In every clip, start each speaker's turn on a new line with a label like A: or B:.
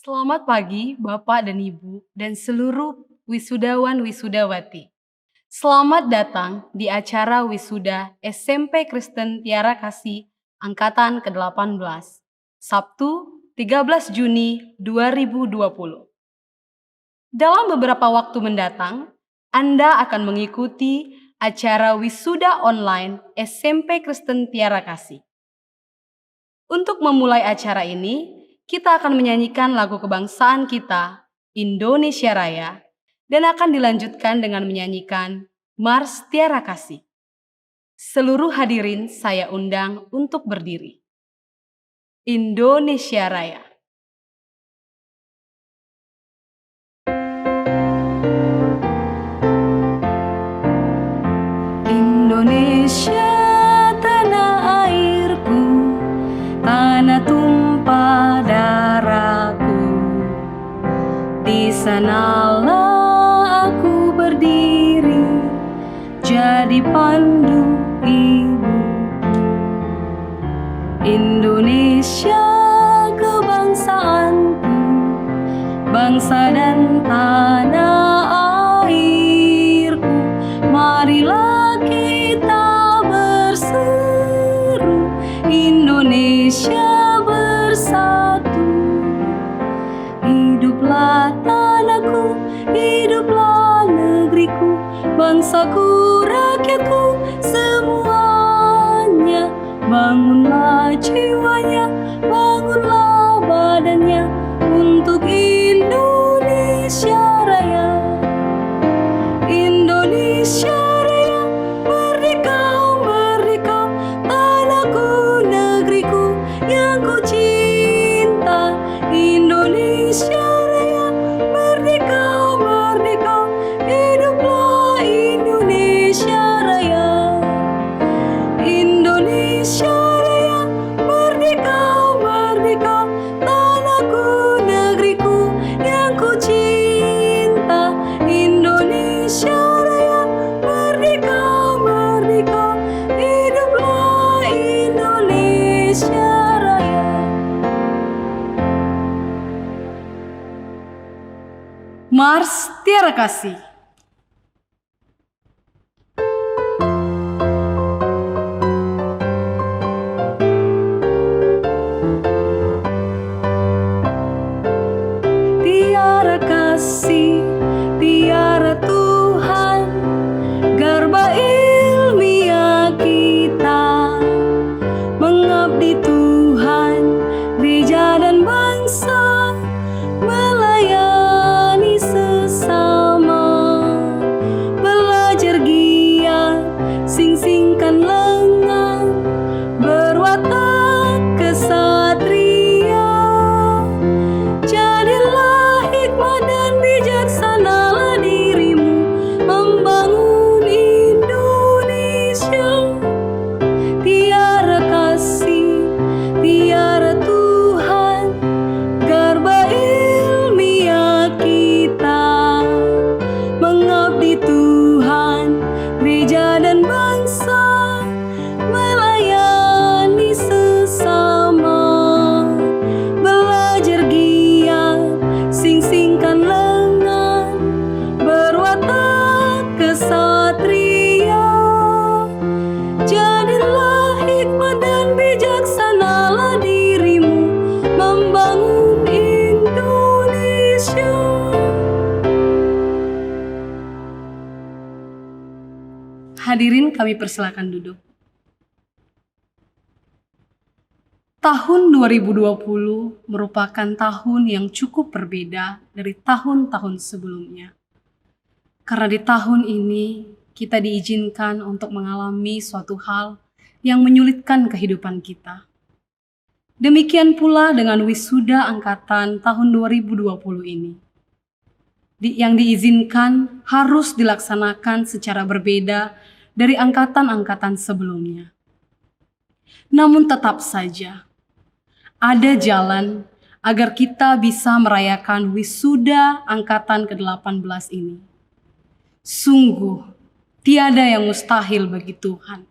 A: Selamat pagi Bapak dan Ibu dan seluruh wisudawan wisudawati. Selamat datang di acara wisuda SMP Kristen Tiara Kasih Angkatan ke-18, Sabtu 13 Juni 2020. Dalam beberapa waktu mendatang, Anda akan mengikuti acara wisuda online SMP Kristen Tiara Kasih. Untuk memulai acara ini, kita akan menyanyikan lagu kebangsaan kita, Indonesia Raya, dan akan dilanjutkan dengan menyanyikan Mars Tiara Kasih. Seluruh hadirin saya undang untuk berdiri. Indonesia Raya. Indonesia tanah airku, tanah tumpah darahku. Di sanalah aku berdiri, jadi pandu ibuku. Indonesia kebangsaanku, bangsa dan tanah airku. Marilah kita berseru, Indonesia bersatu. Hiduplah tanahku, hiduplah negeriku, bangsaku, rakyatku, semuanya. Bangunlah jiwanya, bangunlah badannya untuk Indonesia Raya. Indonesia Raya, merdeka, merdeka, tanahku, negeriku yang ku cinta. Indonesia Raya, merdeka, merdeka, hiduplah Indonesia Raya. Indonesia Raya, merdeka, merdeka, tanahku, negeriku yang ku cinta. Indonesia Raya, merdeka, merdeka, hiduplah Indonesia Raya. Mars Tiara Kasih. Tiara kasih, tiara Tuhan, garba ilmiah kita, mengabdi Tuhan, gereja dan bangsa, melayani sesama, belajar giat, sing-singkan lengan, berwatak kesatria. Jadilah hikmat dan bijaksanalah dirimu, membangun Indonesia. Tiara kasih, tiara Tuhan, garba ilmiah kita, mengabdi Tuhan, gereja dan bangsa, melayani sesama, belajar giat, sing-singkan lengan, berwatak kesatria. Jadilah hikmat dan bijaksanalah dirimu, membangun Indonesia. Hadirin kami persilakan duduk. Tahun 2020 merupakan tahun yang cukup berbeda dari tahun-tahun sebelumnya. Karena di tahun ini kita diizinkan untuk mengalami suatu hal yang menyulitkan kehidupan kita. Demikian pula dengan wisuda angkatan tahun 2020 ini. Yang diizinkan harus dilaksanakan secara berbeda dari angkatan-angkatan sebelumnya. Namun tetap saja, ada jalan agar kita bisa merayakan wisuda angkatan ke-18 ini. Sungguh, tiada yang mustahil bagi Tuhan.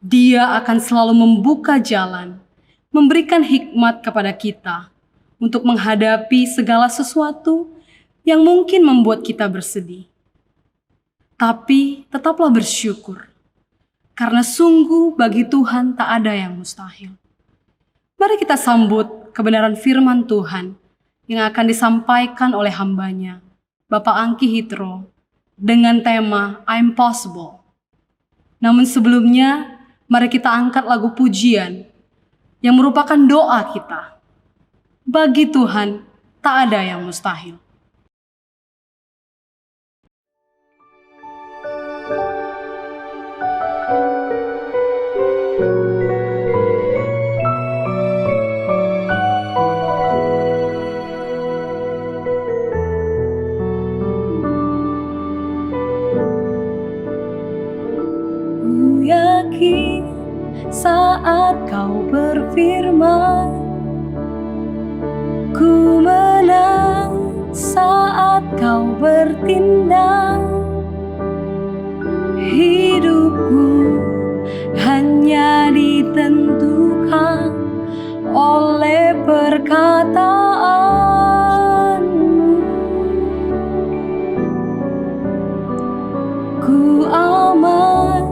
A: Dia akan selalu membuka jalan, memberikan hikmat kepada kita untuk menghadapi segala sesuatu yang mungkin membuat kita bersedih. Tapi tetaplah bersyukur, karena sungguh bagi Tuhan tak ada yang mustahil. Mari kita sambut kebenaran firman Tuhan yang akan disampaikan oleh hambanya, Bapak Angki Hitro, dengan tema I'm Possible. Namun sebelumnya, mari kita angkat lagu pujian yang merupakan doa kita. Bagi Tuhan, tak ada yang mustahil. Ku yakin saat kau berfirman, ku menang saat kau bertindak. Hidupku hanya ditentukan oleh perkataanmu. Ku aman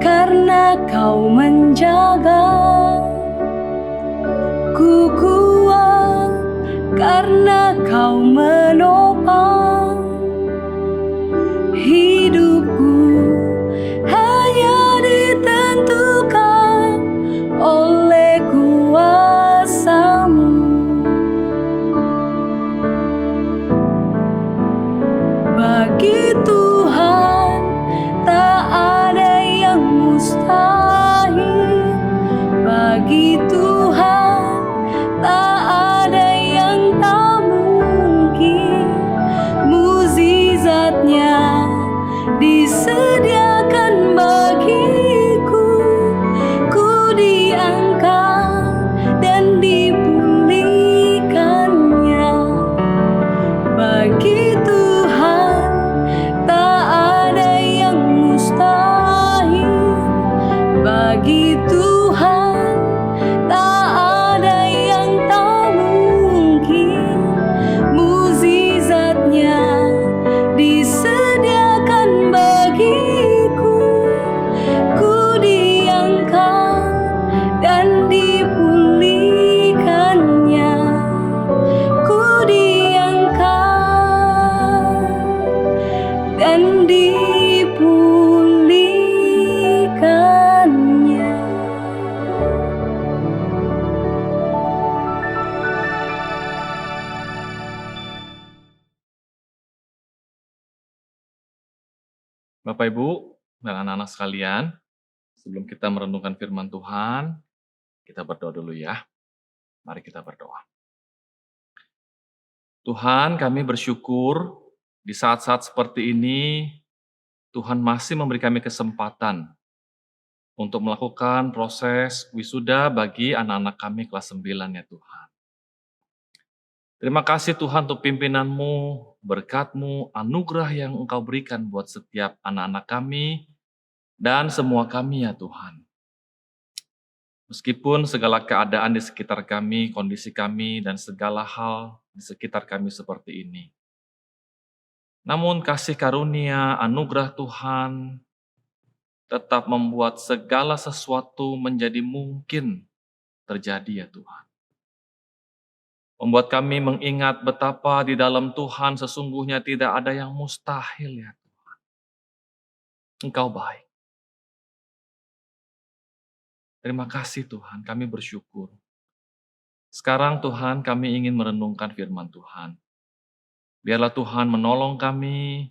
A: karena kau menjaga. Ku kuat karena kau menopang. Hidupku hanya ditentukan oleh kuasa-Mu. Bagi Tuhan tak ada yang mustahil. Bagi Tuhan tak ada yang tak mungkin. Mukjizatnya disediakan bagiku. Ku diangkat dan dipulihkannya. Bagi Tuhan tak ada yang mustahil. Bagi Tuhan tak ada yang tak mungkin. Mukjizatnya disediakan bagiku. Ku diangkat dan dipulihkannya. Ku diangkat dan dipulihkannya.
B: Bapak, Ibu, dan anak-anak sekalian, sebelum kita merenungkan firman Tuhan, kita berdoa dulu ya. Mari kita berdoa. Tuhan, kami bersyukur di saat-saat seperti ini, Tuhan masih memberi kami kesempatan untuk melakukan proses wisuda bagi anak-anak kami kelas 9 ya Tuhan. Terima kasih Tuhan untuk pimpinan-Mu, berkat-Mu, anugerah yang Engkau berikan buat setiap anak-anak kami dan semua kami ya Tuhan. Meskipun segala keadaan di sekitar kami, kondisi kami, dan segala hal di sekitar kami seperti ini. Namun kasih karunia, anugerah Tuhan tetap membuat segala sesuatu menjadi mungkin terjadi ya Tuhan. Membuat kami mengingat betapa di dalam Tuhan sesungguhnya tidak ada yang mustahil ya Tuhan. Engkau baik. Terima kasih Tuhan, kami bersyukur. Sekarang Tuhan kami ingin merenungkan firman Tuhan. Biarlah Tuhan menolong kami,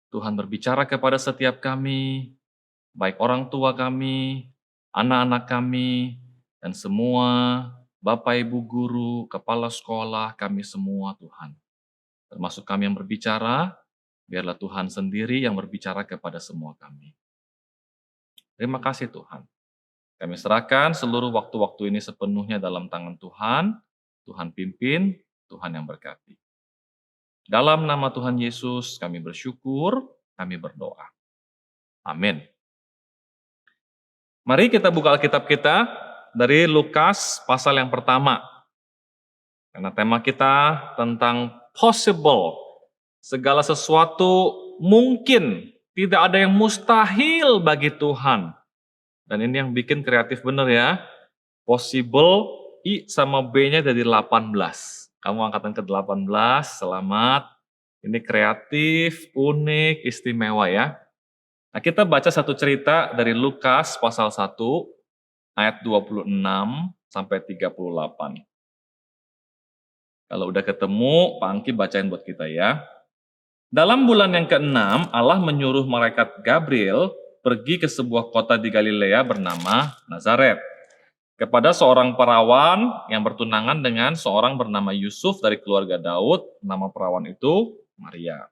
B: Tuhan berbicara kepada setiap kami, baik orang tua kami, anak-anak kami, dan semua Bapak, Ibu, Guru, Kepala Sekolah, kami semua Tuhan. Termasuk kami yang berbicara, biarlah Tuhan sendiri yang berbicara kepada semua kami. Terima kasih Tuhan. Kami serahkan seluruh waktu-waktu ini sepenuhnya dalam tangan Tuhan. Tuhan pimpin, Tuhan yang berkati. Dalam nama Tuhan Yesus kami bersyukur, kami berdoa. Amin. Mari kita buka Alkitab kita dari Lukas pasal yang pertama. Karena tema kita tentang possible. Segala sesuatu mungkin, tidak ada yang mustahil bagi Tuhan. Dan ini yang bikin kreatif bener ya. Possible, I sama B-nya jadi 18. Kamu angkatan ke-18, selamat. Ini kreatif, unik, istimewa ya. Nah, kita baca satu cerita dari Lukas pasal 1 ayat 26 sampai 38. Kalau udah ketemu, Pak Angki bacain buat kita ya. Dalam bulan yang ke-6, Allah menyuruh malaikat Gabriel pergi ke sebuah kota di Galilea bernama Nazaret, kepada seorang perawan yang bertunangan dengan seorang bernama Yusuf dari keluarga Daud. Nama perawan itu Maria.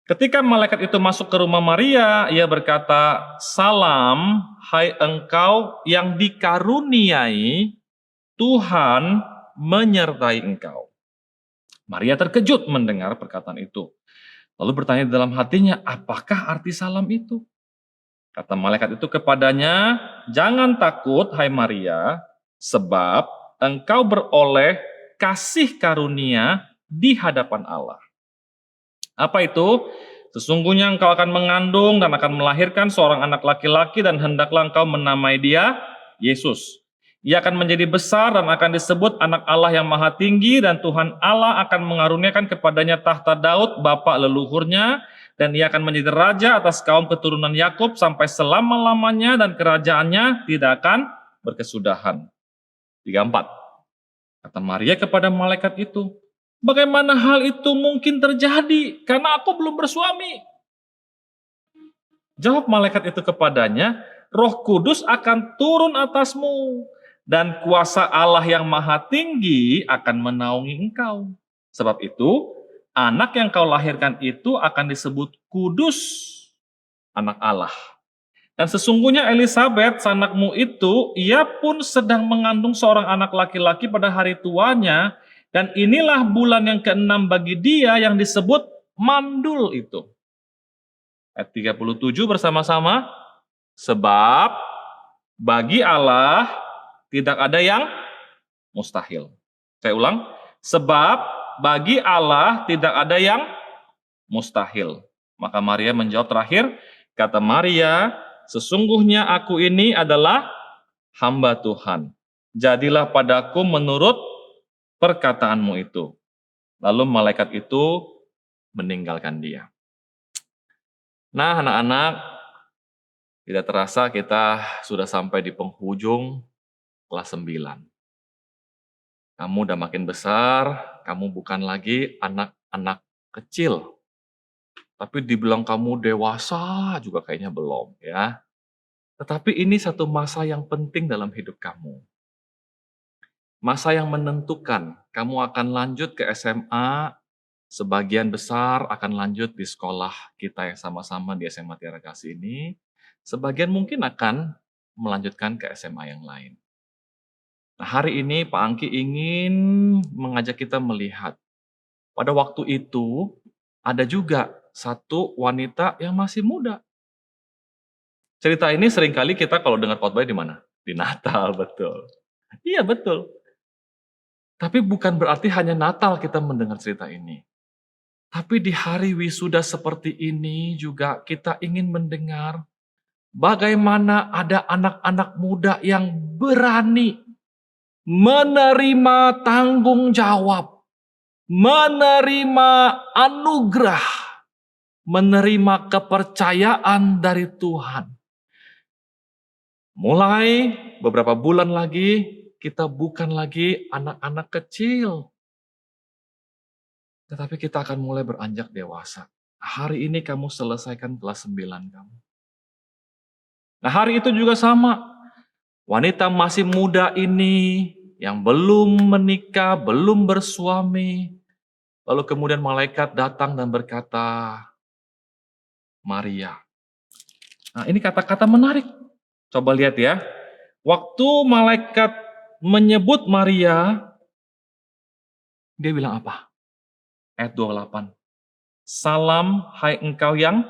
B: Ketika malaikat itu masuk ke rumah Maria, ia berkata, "Salam, hai engkau yang dikaruniai, Tuhan menyertai engkau." Maria terkejut mendengar perkataan itu. Lalu bertanya dalam hatinya, apakah arti salam itu? Kata malaikat itu kepadanya, "Jangan takut, hai Maria, sebab engkau beroleh kasih karunia di hadapan Allah. Apa itu? Sesungguhnya engkau akan mengandung dan akan melahirkan seorang anak laki-laki dan hendaklah engkau menamai dia Yesus. Ia akan menjadi besar dan akan disebut anak Allah yang maha tinggi, dan Tuhan Allah akan mengaruniakan kepadanya tahta Daud bapa leluhurnya, dan ia akan menjadi raja atas kaum keturunan Yakub sampai selama-lamanya, dan kerajaannya tidak akan berkesudahan." 34. Kata Maria kepada malaikat itu, "Bagaimana hal itu mungkin terjadi? Karena aku belum bersuami." Jawab malaikat itu kepadanya, "Roh Kudus akan turun atasmu, dan kuasa Allah yang maha tinggi akan menaungi engkau. Sebab itu, anak yang kau lahirkan itu akan disebut kudus, anak Allah. Dan sesungguhnya Elisabet, sanakmu itu, ia pun sedang mengandung seorang anak laki-laki pada hari tuanya, dan inilah bulan yang ke-6 bagi dia yang disebut mandul itu." Ayat 37 bersama-sama. Sebab bagi Allah tidak ada yang mustahil. Saya ulang. Sebab bagi Allah tidak ada yang mustahil. Maka Maria menjawab terakhir, kata Maria, "Sesungguhnya aku ini adalah hamba Tuhan. Jadilah padaku menurut perkataanmu itu." Lalu malaikat itu meninggalkan dia. Nah, anak-anak, tidak terasa kita sudah sampai di penghujung kelas 9. Kamu udah makin besar, kamu bukan lagi anak-anak kecil. Tapi dibilang kamu dewasa juga kayaknya belum ya. Tetapi ini satu masa yang penting dalam hidup kamu. Masa yang menentukan, kamu akan lanjut ke SMA, sebagian besar akan lanjut di sekolah kita yang sama-sama di SMA Tiara Kasih ini. Sebagian mungkin akan melanjutkan ke SMA yang lain. Nah, hari ini Pak Angki ingin mengajak kita melihat, pada waktu itu ada juga satu wanita yang masih muda. Cerita ini seringkali kita kalau dengar khotbah di mana? Di Natal, betul. Iya, betul. Tapi bukan berarti hanya Natal kita mendengar cerita ini. Tapi di hari wisuda seperti ini juga kita ingin mendengar bagaimana ada anak-anak muda yang berani menerima tanggung jawab, menerima anugerah, menerima kepercayaan dari Tuhan. Mulai beberapa bulan lagi, kita bukan lagi anak-anak kecil, tetapi kita akan mulai beranjak dewasa. Hari ini kamu selesaikan kelas 9 kamu. Nah, hari itu juga sama. Wanita masih muda ini yang belum menikah, belum bersuami. Lalu kemudian malaikat datang dan berkata, "Maria." Nah, ini kata-kata menarik. Coba lihat ya. Waktu malaikat menyebut Maria, dia bilang apa? Ayat 28. "Salam, hai engkau yang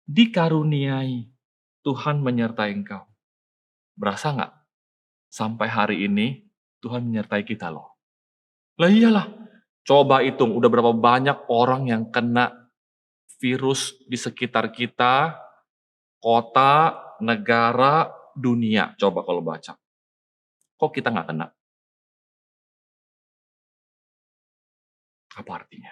B: dikaruniai, Tuhan menyertai engkau." Berasa nggak? Sampai hari ini Tuhan menyertai kita loh. Lah iyalah, coba hitung udah berapa banyak orang yang kena virus di sekitar kita, kota, negara, dunia. Coba kalau baca. Kok kita nggak kena? Apa artinya?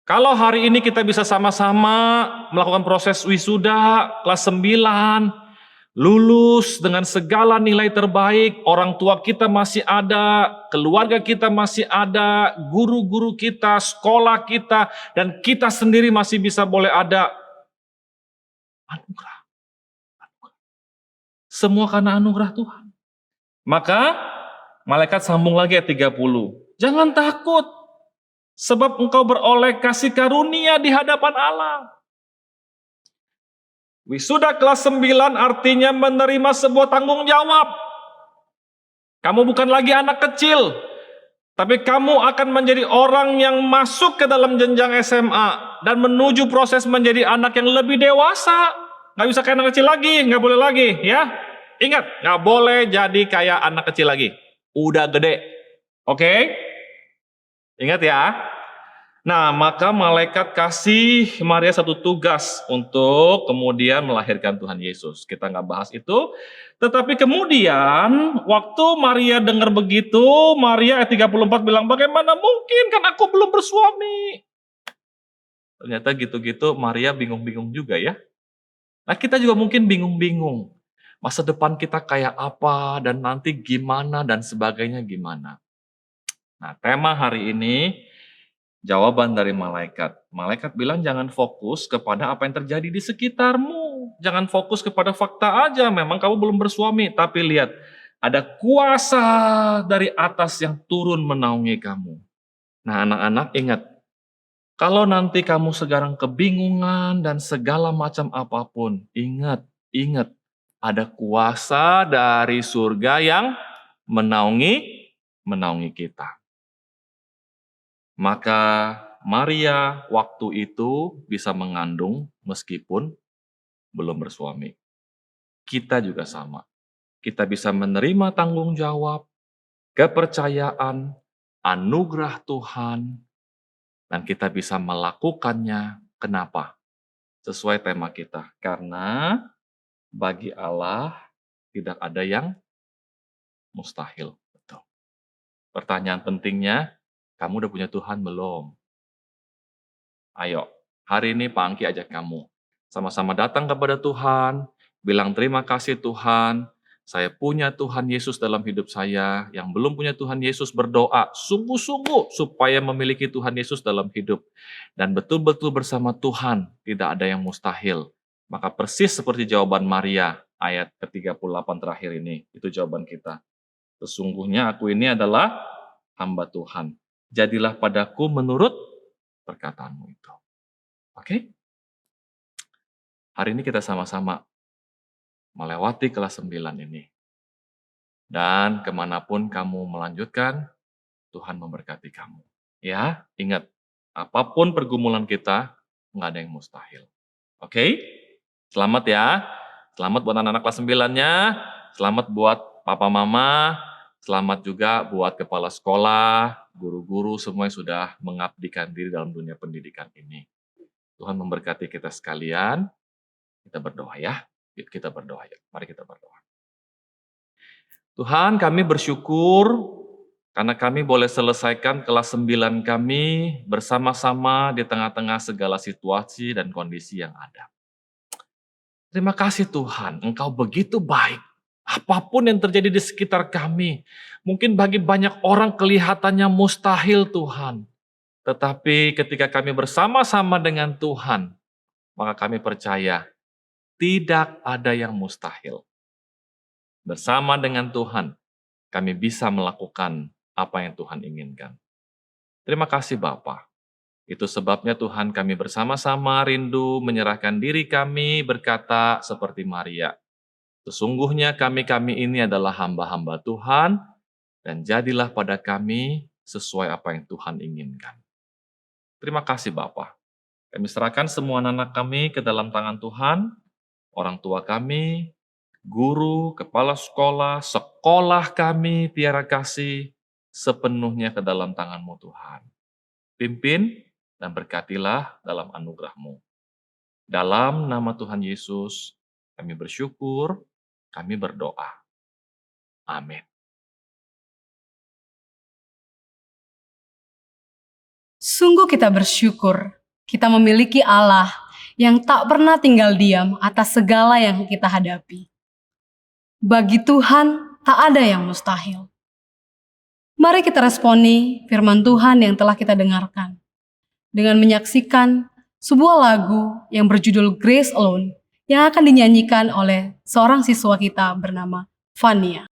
B: Kalau hari ini kita bisa sama-sama melakukan proses wisuda kelas 9, lulus dengan segala nilai terbaik, orang tua kita masih ada, keluarga kita masih ada, guru-guru kita, sekolah kita, dan kita sendiri masih bisa boleh ada. Anugerah. Semua karena anugerah Tuhan. Maka malaikat sambung lagi ayat 30. Jangan takut, sebab engkau beroleh kasih karunia di hadapan Allah. Wisuda kelas 9 artinya menerima sebuah tanggung jawab. Kamu bukan lagi anak kecil, tapi kamu akan menjadi orang yang masuk ke dalam jenjang SMA dan menuju proses menjadi anak yang lebih dewasa. Nggak bisa kayak anak kecil lagi, nggak boleh lagi, ya. Ingat, nggak boleh jadi kayak anak kecil lagi. Udah gede, oke? Ingat ya. Nah, maka malaikat kasih Maria satu tugas untuk kemudian melahirkan Tuhan Yesus. Kita nggak bahas itu. Tetapi kemudian, waktu Maria dengar begitu, Maria ayat 34 bilang, bagaimana mungkin kan aku belum bersuami? Ternyata gitu-gitu Maria bingung-bingung juga ya. Nah, kita juga mungkin bingung-bingung. Masa depan kita kayak apa, dan nanti gimana, dan sebagainya gimana. Nah, tema hari ini, jawaban dari malaikat. Malaikat bilang jangan fokus kepada apa yang terjadi di sekitarmu. Jangan fokus kepada fakta aja, memang kamu belum bersuami. Tapi lihat, ada kuasa dari atas yang turun menaungi kamu. Nah anak-anak ingat, kalau nanti kamu sekarang kebingungan dan segala macam apapun, ingat, ada kuasa dari surga yang menaungi kita. Maka Maria waktu itu bisa mengandung meskipun belum bersuami. Kita juga sama. Kita bisa menerima tanggung jawab, kepercayaan, anugerah Tuhan, dan kita bisa melakukannya. Kenapa? Sesuai tema kita. Karena bagi Allah tidak ada yang mustahil. Betul. Pertanyaan pentingnya, kamu udah punya Tuhan belum? Ayo, hari ini Pak Angki ajak kamu. Sama-sama datang kepada Tuhan, bilang terima kasih Tuhan, saya punya Tuhan Yesus dalam hidup saya. Yang belum punya Tuhan Yesus berdoa sungguh-sungguh supaya memiliki Tuhan Yesus dalam hidup. Dan betul-betul bersama Tuhan, tidak ada yang mustahil. Maka persis seperti jawaban Maria, ayat ke-38 terakhir ini, itu jawaban kita. Sesungguhnya aku ini adalah hamba Tuhan. Jadilah padaku menurut perkataanmu itu. Oke? Hari ini kita sama-sama melewati kelas 9 ini. Dan kemanapun kamu melanjutkan, Tuhan memberkati kamu. Ya, ingat, apapun pergumulan kita, nggak ada yang mustahil. Oke? Selamat ya. Selamat buat anak-anak kelas 9-nya. Selamat buat papa mama. Selamat juga buat kepala sekolah, guru-guru, semua yang sudah mengabdikan diri dalam dunia pendidikan ini. Tuhan memberkati kita sekalian. Kita berdoa ya. Yuk kita berdoa ya. Mari kita berdoa. Tuhan, kami bersyukur karena kami boleh selesaikan kelas 9 kami bersama-sama di tengah-tengah segala situasi dan kondisi yang ada. Terima kasih Tuhan, Engkau begitu baik. Apapun yang terjadi di sekitar kami, mungkin bagi banyak orang kelihatannya mustahil Tuhan. Tetapi ketika kami bersama-sama dengan Tuhan, maka kami percaya tidak ada yang mustahil. Bersama dengan Tuhan, kami bisa melakukan apa yang Tuhan inginkan. Terima kasih Bapa. Itu sebabnya Tuhan kami bersama-sama rindu menyerahkan diri kami berkata seperti Maria. Sesungguhnya kami-kami ini adalah hamba-hamba Tuhan, dan jadilah pada kami sesuai apa yang Tuhan inginkan. Terima kasih Bapa. Kami serahkan semua anak-anak kami ke dalam tangan Tuhan, orang tua kami, guru, kepala sekolah, sekolah kami, tiara kasih, sepenuhnya ke dalam tangan-Mu Tuhan. Pimpin dan berkatilah dalam anugerah-Mu. Dalam nama Tuhan Yesus, kami bersyukur, kami berdoa. Amin.
A: Sungguh kita bersyukur, kita memiliki Allah yang tak pernah tinggal diam atas segala yang kita hadapi. Bagi Tuhan, tak ada yang mustahil. Mari kita responi firman Tuhan yang telah kita dengarkan dengan menyaksikan sebuah lagu yang berjudul Grace Alone yang akan dinyanyikan oleh seorang siswa kita bernama Fania.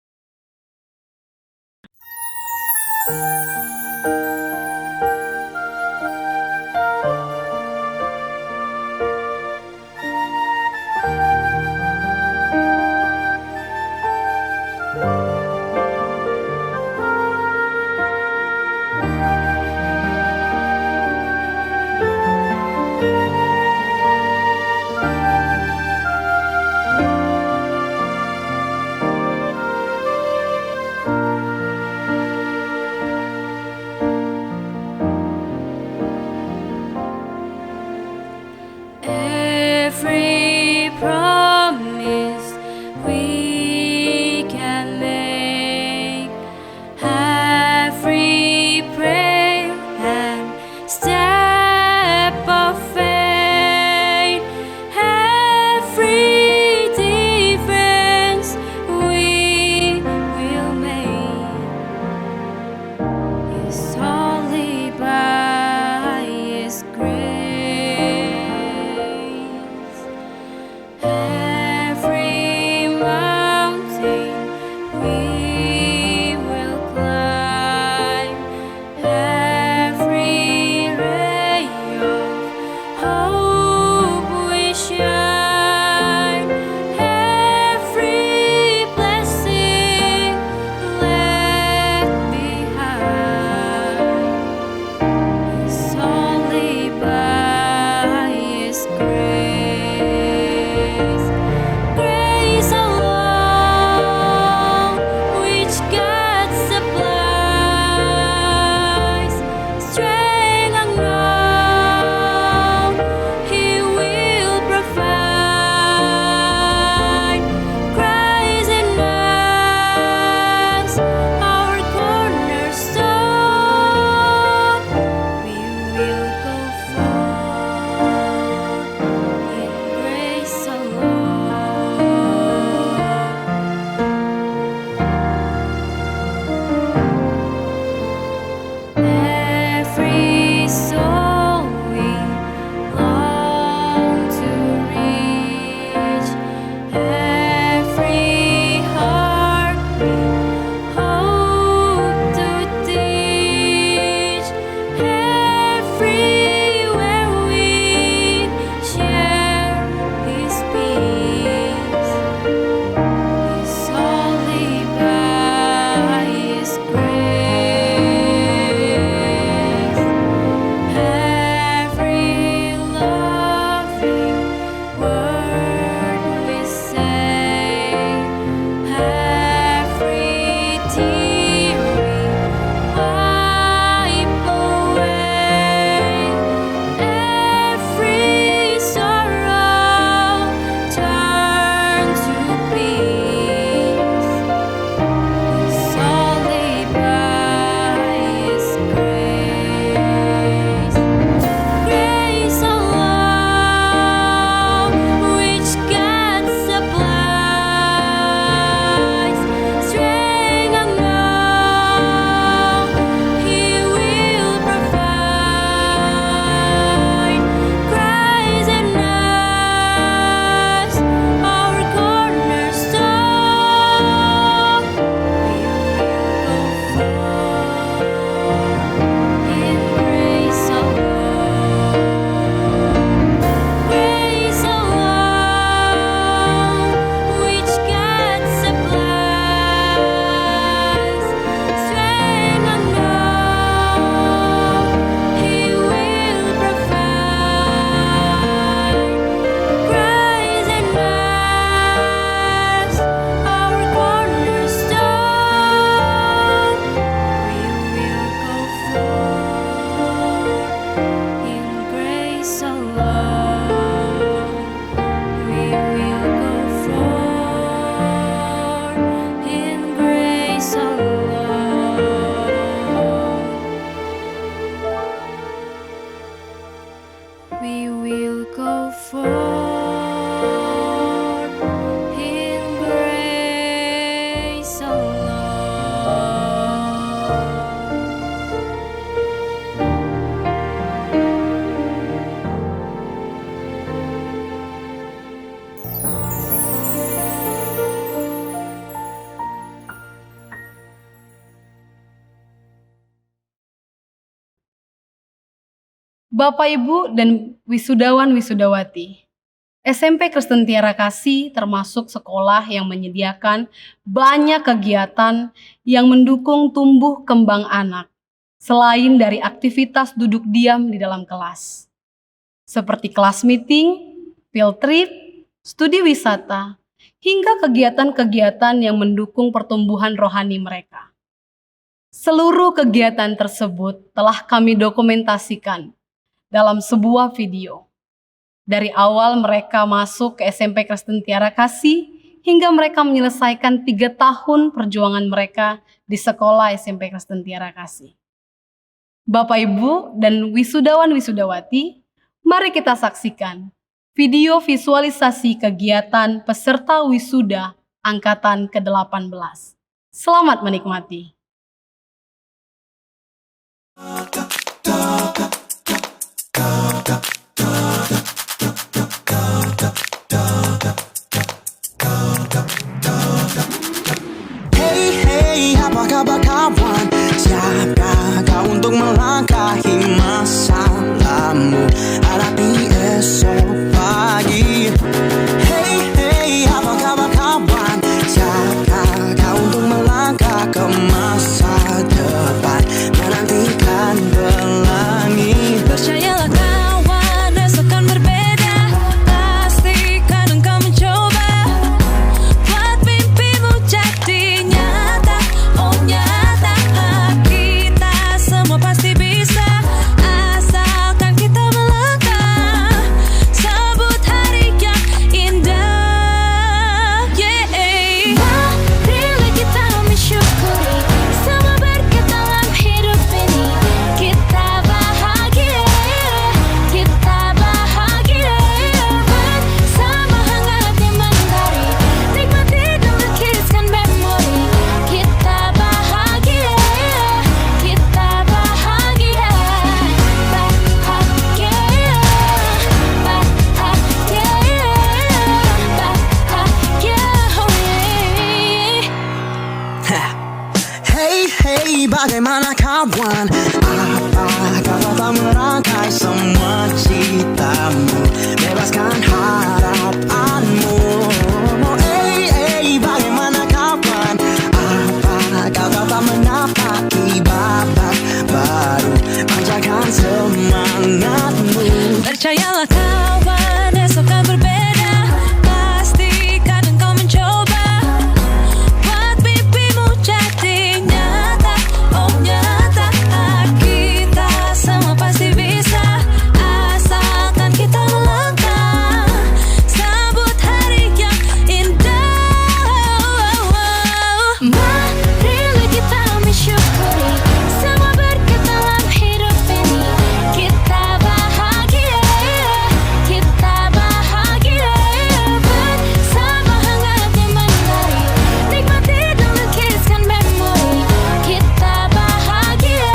C: Every promise we can make, every prayer and step of faith, every difference we will make is only by His grace.
A: Bapak, Ibu, dan wisudawan wisudawati, SMP Kristen Tiara Kasih termasuk sekolah yang menyediakan banyak kegiatan yang mendukung tumbuh kembang anak, selain dari aktivitas duduk diam di dalam kelas, seperti kelas meeting, field trip, studi wisata, hingga kegiatan-kegiatan yang mendukung pertumbuhan rohani mereka. Seluruh kegiatan tersebut telah kami dokumentasikan dalam sebuah video. Dari awal mereka masuk ke SMP Kristen Tiara Kasih hingga mereka menyelesaikan 3 tahun perjuangan mereka di sekolah SMP Kristen Tiara Kasih. Bapak, Ibu, dan wisudawan wisudawati, mari kita saksikan video visualisasi kegiatan peserta wisuda angkatan ke-18. Selamat menikmati.
D: Hey, apa kabar kawan? Siapkah kau untuk melangkahi masalahmu, hadapi esok pagi? Hey, apa kabar kawan? Siapkah kau untuk melangkah ke masa depan, menantikan pelangi?
C: Percayalah kawan, esok kan berbeda. Pastikan engkau mencoba buat mimpimu jadi nyata. Oh nyata, kita semua pasti bisa, asalkan kita melangkah. Sebut hari yang indah. Marilah kita mensyukuri semua berkat dalam hidup ini. Kita bahagia bersama hangatnya mentari. Nikmati dan lukiskan memori. Kita bahagia
D: Hey, bagaimana kawan? Apakah kau tak merangkai semua citamu, bebaskan harapanmu? Hey, bagaimana kawan? Apakah kau tak menapaki babak baru, panjatkan semangatmu?
C: Percayalah kawan, esok kan berbeda. Pastikan engkau mencoba buat mimpimu jadi nyata. Oh nyata, kita semua pasti bisa, asalkan kita melangkah. Sambut hari yang indah. Marilah kita mensyukuri semua berkat dalam hidup ini. Kita bahagia bersama hangatnya mentari. Nikmati dan lukiskan memori. Kita bahagia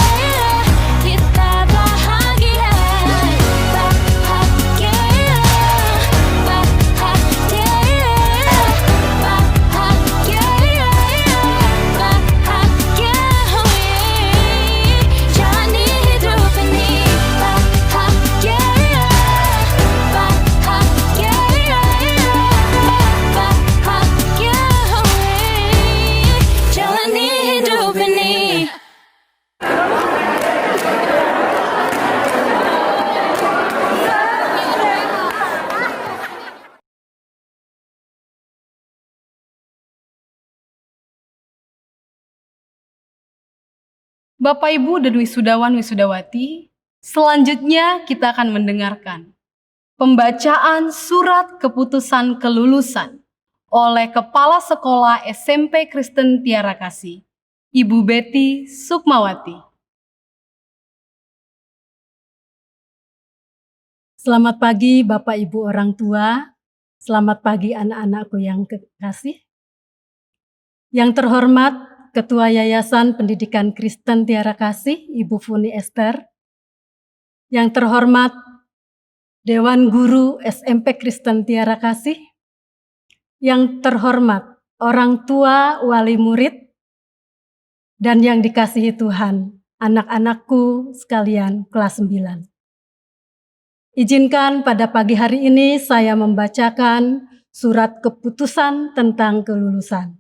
C: jalani hidup ini. Jalani hidup ini.
A: Bapak, Ibu, dan wisudawan wisudawati, selanjutnya kita akan mendengarkan pembacaan surat keputusan kelulusan oleh Kepala Sekolah SMP Kristen Tiara Kasih, Ibu Betty Sukmawati.
E: Selamat pagi Bapak Ibu orang tua, selamat pagi anak-anakku yang kekasih. Yang terhormat Ketua Yayasan Pendidikan Kristen Tiara Kasih, Ibu Funi Esther. Yang terhormat Dewan Guru SMP Kristen Tiara Kasih. Yang terhormat orang tua wali murid. Dan yang dikasihi Tuhan, anak-anakku sekalian kelas 9. Izinkan pada pagi hari ini saya membacakan surat keputusan tentang kelulusan.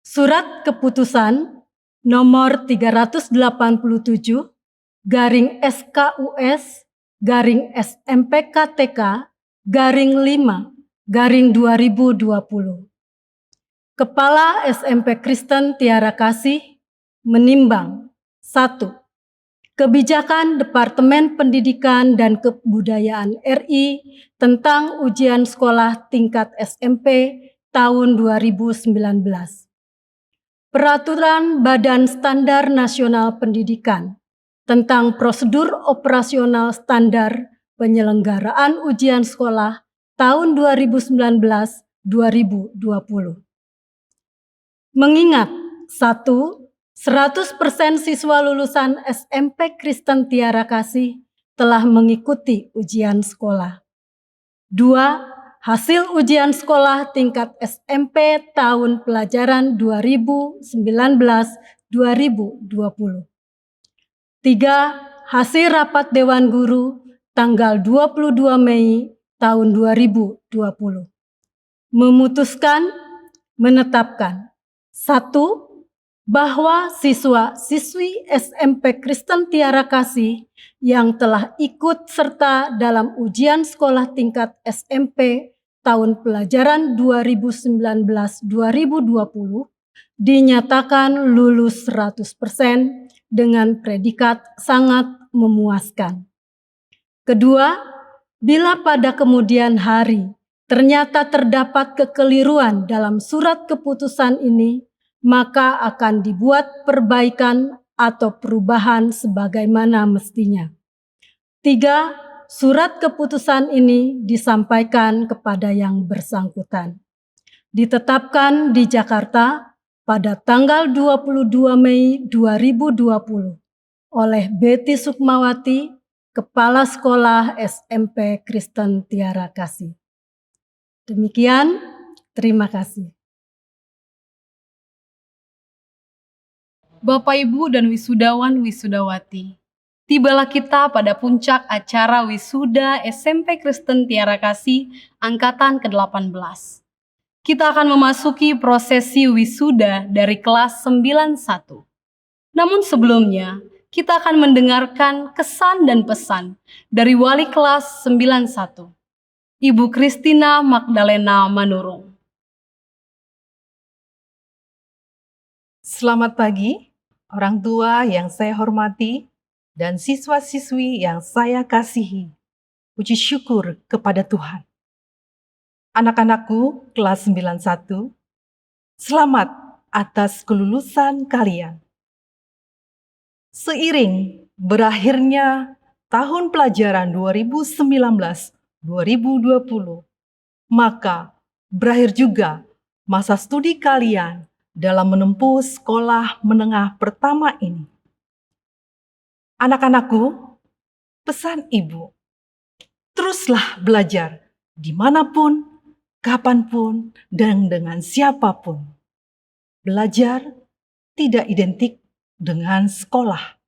E: Surat keputusan nomor 387 garing SKUS garing SMPKTK garing 5 garing 2020. Kepala SMP Kristen Tiara Kasih menimbang 1. Kebijakan Departemen Pendidikan dan Kebudayaan RI tentang ujian sekolah tingkat SMP tahun 2019. Peraturan Badan Standar Nasional Pendidikan tentang prosedur operasional standar penyelenggaraan ujian sekolah tahun 2019-2020. Mengingat 1. 100% siswa lulusan SMP Kristen Tiara Kasih telah mengikuti ujian sekolah. 2. Hasil ujian sekolah tingkat SMP tahun pelajaran 2019-2020. 3. Hasil rapat Dewan Guru tanggal 22 Mei tahun 2020. Memutuskan, menetapkan 1. Bahwa siswa-siswi SMP Kristen Tiara Kasih yang telah ikut serta dalam ujian sekolah tingkat SMP tahun pelajaran 2019-2020 dinyatakan lulus 100% dengan predikat sangat memuaskan. Kedua, bila pada kemudian hari ternyata terdapat kekeliruan dalam surat keputusan ini, maka akan dibuat perbaikan atau perubahan sebagaimana mestinya. 3. Surat keputusan ini disampaikan kepada yang bersangkutan. Ditetapkan di Jakarta pada tanggal 22 Mei 2020 oleh Betty Sukmawati, Kepala Sekolah SMP Kristen Tiara Kasih. Demikian, terima kasih.
A: Bapak, Ibu, dan wisudawan wisudawati, tibalah kita pada puncak acara wisuda SMP Kristen Tiara Kasih angkatan ke-18. Kita akan memasuki prosesi wisuda dari kelas 91. Namun sebelumnya, kita akan mendengarkan kesan dan pesan dari wali kelas 91, Ibu Christina Magdalena Manurung.
F: Selamat pagi, orang tua yang saya hormati dan siswa-siswi yang saya kasihi. Puji syukur kepada Tuhan. Anak-anakku kelas 91, selamat atas kelulusan kalian. Seiring berakhirnya tahun pelajaran 2019-2020, maka berakhir juga masa studi kalian dalam menempuh sekolah menengah pertama ini. Anak-anakku, pesan ibu, teruslah belajar dimanapun, kapanpun, dan dengan siapapun. Belajar tidak identik dengan sekolah.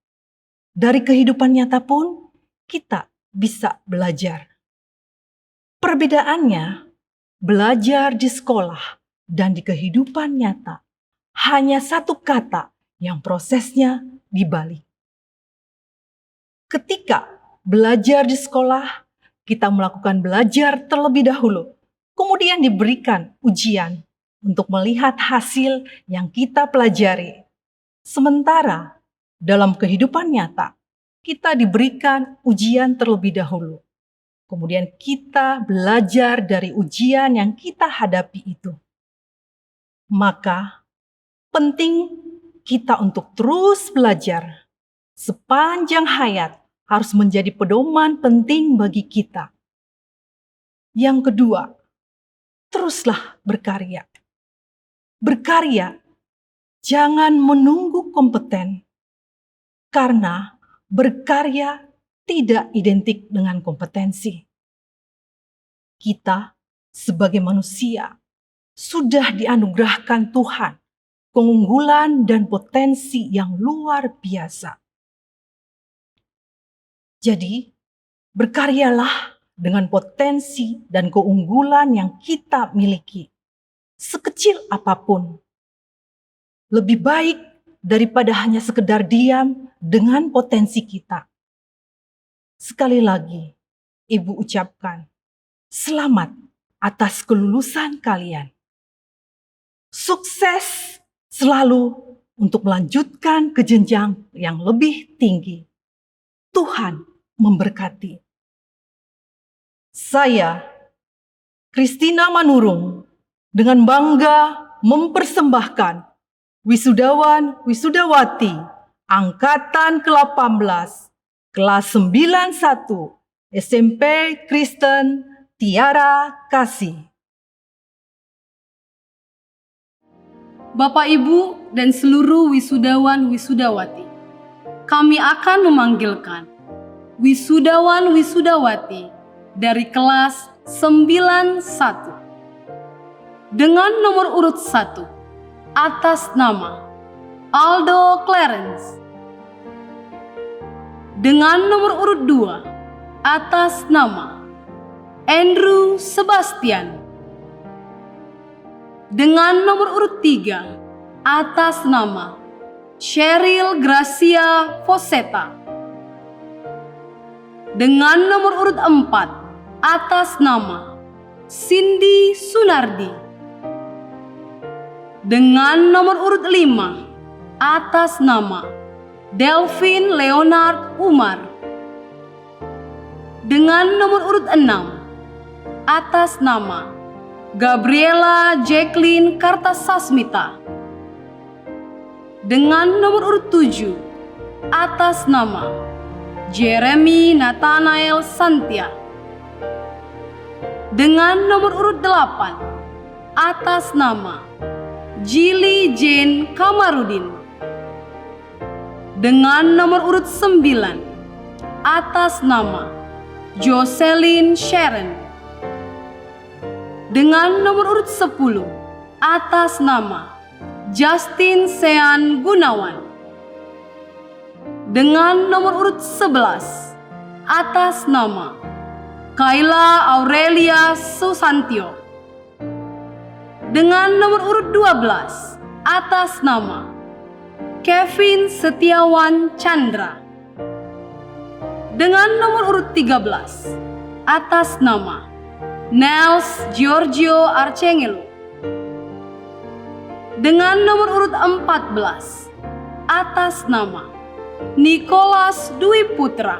F: Dari kehidupan nyata pun kita bisa belajar. Perbedaannya, belajar di sekolah dan di kehidupan nyata hanya satu kata yang prosesnya dibalik. Ketika belajar di sekolah, kita melakukan belajar terlebih dahulu, kemudian diberikan ujian untuk melihat hasil yang kita pelajari. Sementara dalam kehidupan nyata, kita diberikan ujian terlebih dahulu. Kemudian kita belajar dari ujian yang kita hadapi itu. Maka penting kita untuk terus belajar. Sepanjang hayat harus menjadi pedoman penting bagi kita. Yang kedua, teruslah berkarya. Berkarya, jangan menunggu kompeten. Karena berkarya tidak identik dengan kompetensi. Kita sebagai manusia sudah dianugerahkan Tuhan keunggulan dan potensi yang luar biasa. Jadi, berkaryalah dengan potensi dan keunggulan yang kita miliki, sekecil apapun. Lebih baik daripada hanya sekedar diam dengan potensi kita. Sekali lagi, Ibu ucapkan, selamat atas kelulusan kalian. Sukses selalu untuk melanjutkan ke jenjang yang lebih tinggi. Tuhan memberkati. Saya, Christina Manurung, dengan bangga mempersembahkan wisudawan wisudawati angkatan ke-18 kelas 91 SMP Kristen Tiara Kasih.
A: Bapak, Ibu, dan seluruh wisudawan wisudawati, kami akan memanggilkan wisudawan wisudawati dari kelas 91 dengan nomor urut 1 atas nama Aldo Clarence, dengan nomor urut 2 atas nama Andrew Sebastian, dengan nomor urut 3 atas nama Cheryl Gracia Foseta, dengan nomor urut 4 atas nama Cindy Sunardi, dengan nomor urut 5 atas nama Delvin Leonard Umar, dengan nomor urut 6 atas nama Gabriela Jacqueline Kartasasmita, dengan nomor urut 7 atas nama Jeremy Nathanael Santia, dengan nomor urut 8 atas nama Jili Jane Kamarudin, dengan nomor urut 9 atas nama Jocelyn Sharon, dengan nomor urut 10 atas nama Justin Sean Gunawan, dengan nomor urut 11 atas nama Kayla Aurelia Susantio, dengan nomor urut 12 atas nama Kevin Setiawan Chandra, dengan nomor urut 13 atas nama Nels Giorgio Arcengelo, dengan nomor urut 14 atas nama Nicholas Dwi Putra,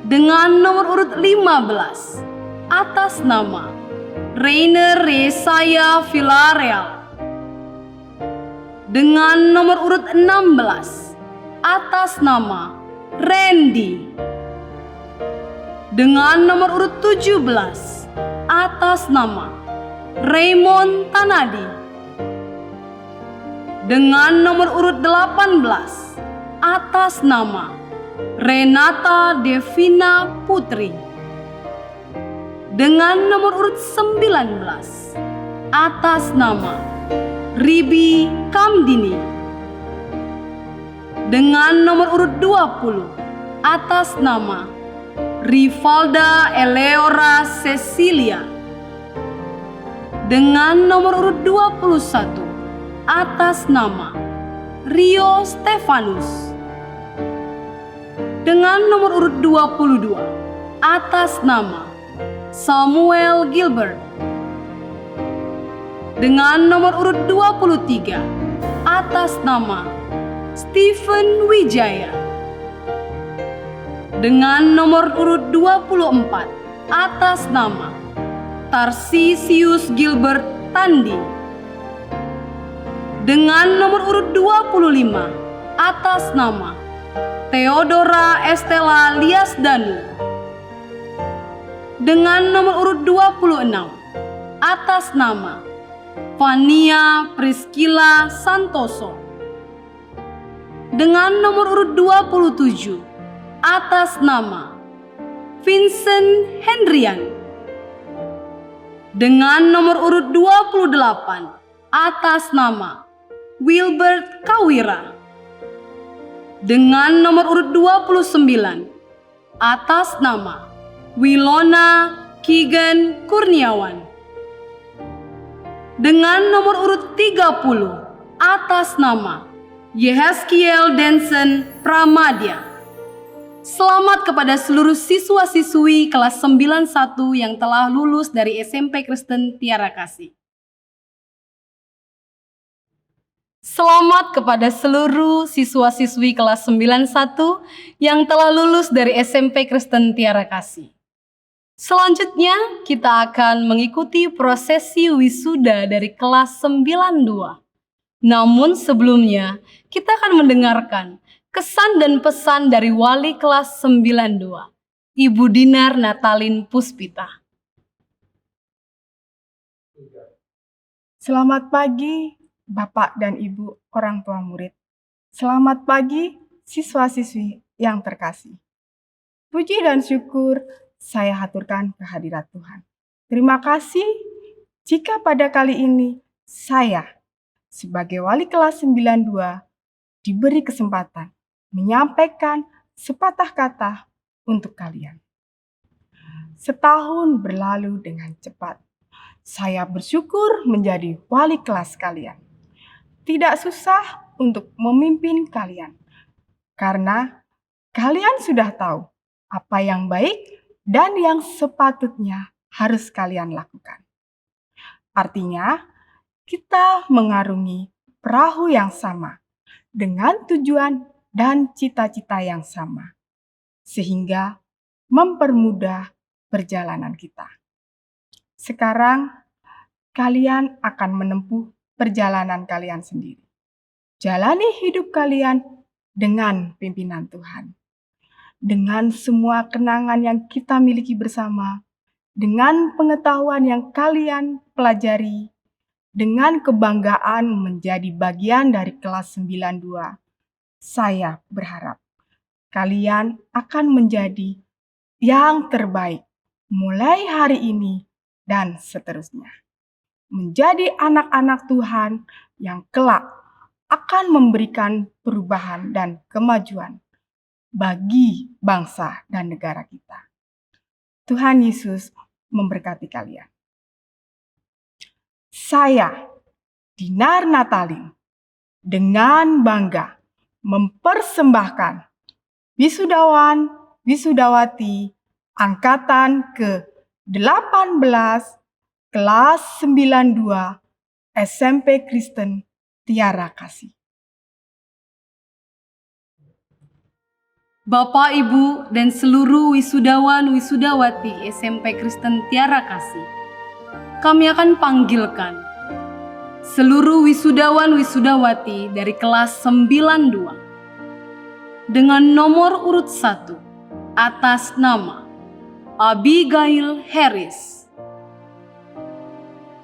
A: dengan nomor urut 15 atas nama Rainer Yesaya Villarreal, dengan nomor urut 16 atas nama Randy, dengan nomor urut 17 atas nama Raymond Tanadi, dengan nomor urut 18 atas nama Renata Devina Putri, dengan nomor urut 19 atas nama Ribi Kamdini, dengan nomor urut 20 atas nama Rivalda Eleora Cecilia, dengan nomor urut 21 atas nama Rio Stefanus, dengan nomor urut 22 atas nama Samuel Gilbert, dengan nomor urut 23 atas nama Stephen Wijaya, dengan nomor urut 24 atas nama Tarsisius Gilbert Tandi, dengan nomor urut 25 atas nama Theodora Estela Liasdanu, dengan nomor urut 26 atas nama Fania Priscilla Santoso, dengan nomor urut 27 atas nama Vincent Hendrian, dengan nomor urut 28 atas nama Wilbert Kawira, Dengan nomor urut 29 atas nama Wilona Kigen Kurniawan. Dengan nomor urut 30 atas nama Yehezkiel Denson Pramadya. Selamat kepada seluruh siswa-siswi kelas 91 yang telah lulus dari SMP Kristen Tiara Kasih. Selamat kepada seluruh siswa-siswi kelas 91 yang telah lulus dari SMP Kristen Tiara Kasih. Selanjutnya, kita akan mengikuti prosesi wisuda dari kelas 92. Namun sebelumnya, kita akan mendengarkan kesan dan pesan dari wali kelas 92, Ibu Dinar Natalin Puspita.
G: Selamat pagi, Bapak dan Ibu orang tua murid. Selamat pagi, siswa-siswi yang terkasih. Puji dan syukur saya haturkan kehadirat Tuhan. Terima kasih jika pada kali ini saya sebagai wali kelas 92 diberi kesempatan menyampaikan sepatah kata untuk kalian. Setahun berlalu dengan cepat. Saya bersyukur menjadi wali kelas kalian. Tidak susah untuk memimpin kalian, karena kalian sudah tahu apa yang baik dan yang sepatutnya harus kalian lakukan. Artinya, kita mengarungi perahu yang sama dengan tujuan dan cita-cita yang sama, sehingga mempermudah perjalanan kita. Sekarang, kalian akan menempuh perjalanan kalian sendiri. Jalani hidup kalian dengan pimpinan Tuhan. Dengan semua kenangan yang kita miliki bersama, dengan pengetahuan yang kalian pelajari, dengan kebanggaan menjadi bagian dari kelas 92, saya berharap kalian akan menjadi yang terbaik mulai hari ini dan seterusnya. Menjadi anak-anak Tuhan yang kelak akan memberikan perubahan dan kemajuan bagi bangsa dan negara kita. Tuhan Yesus memberkati kalian. Saya, Dinar Natalin, dengan bangga mempersembahkan wisudawan, wisudawati angkatan ke-18 kelas 92 SMP Kristen Tiara Kasih.
A: Bapak, Ibu, dan seluruh wisudawan wisudawati SMP Kristen Tiara Kasih, kami akan panggilkan seluruh wisudawan wisudawati dari kelas 92 dengan nomor urut 1 atas nama Abigail Harris,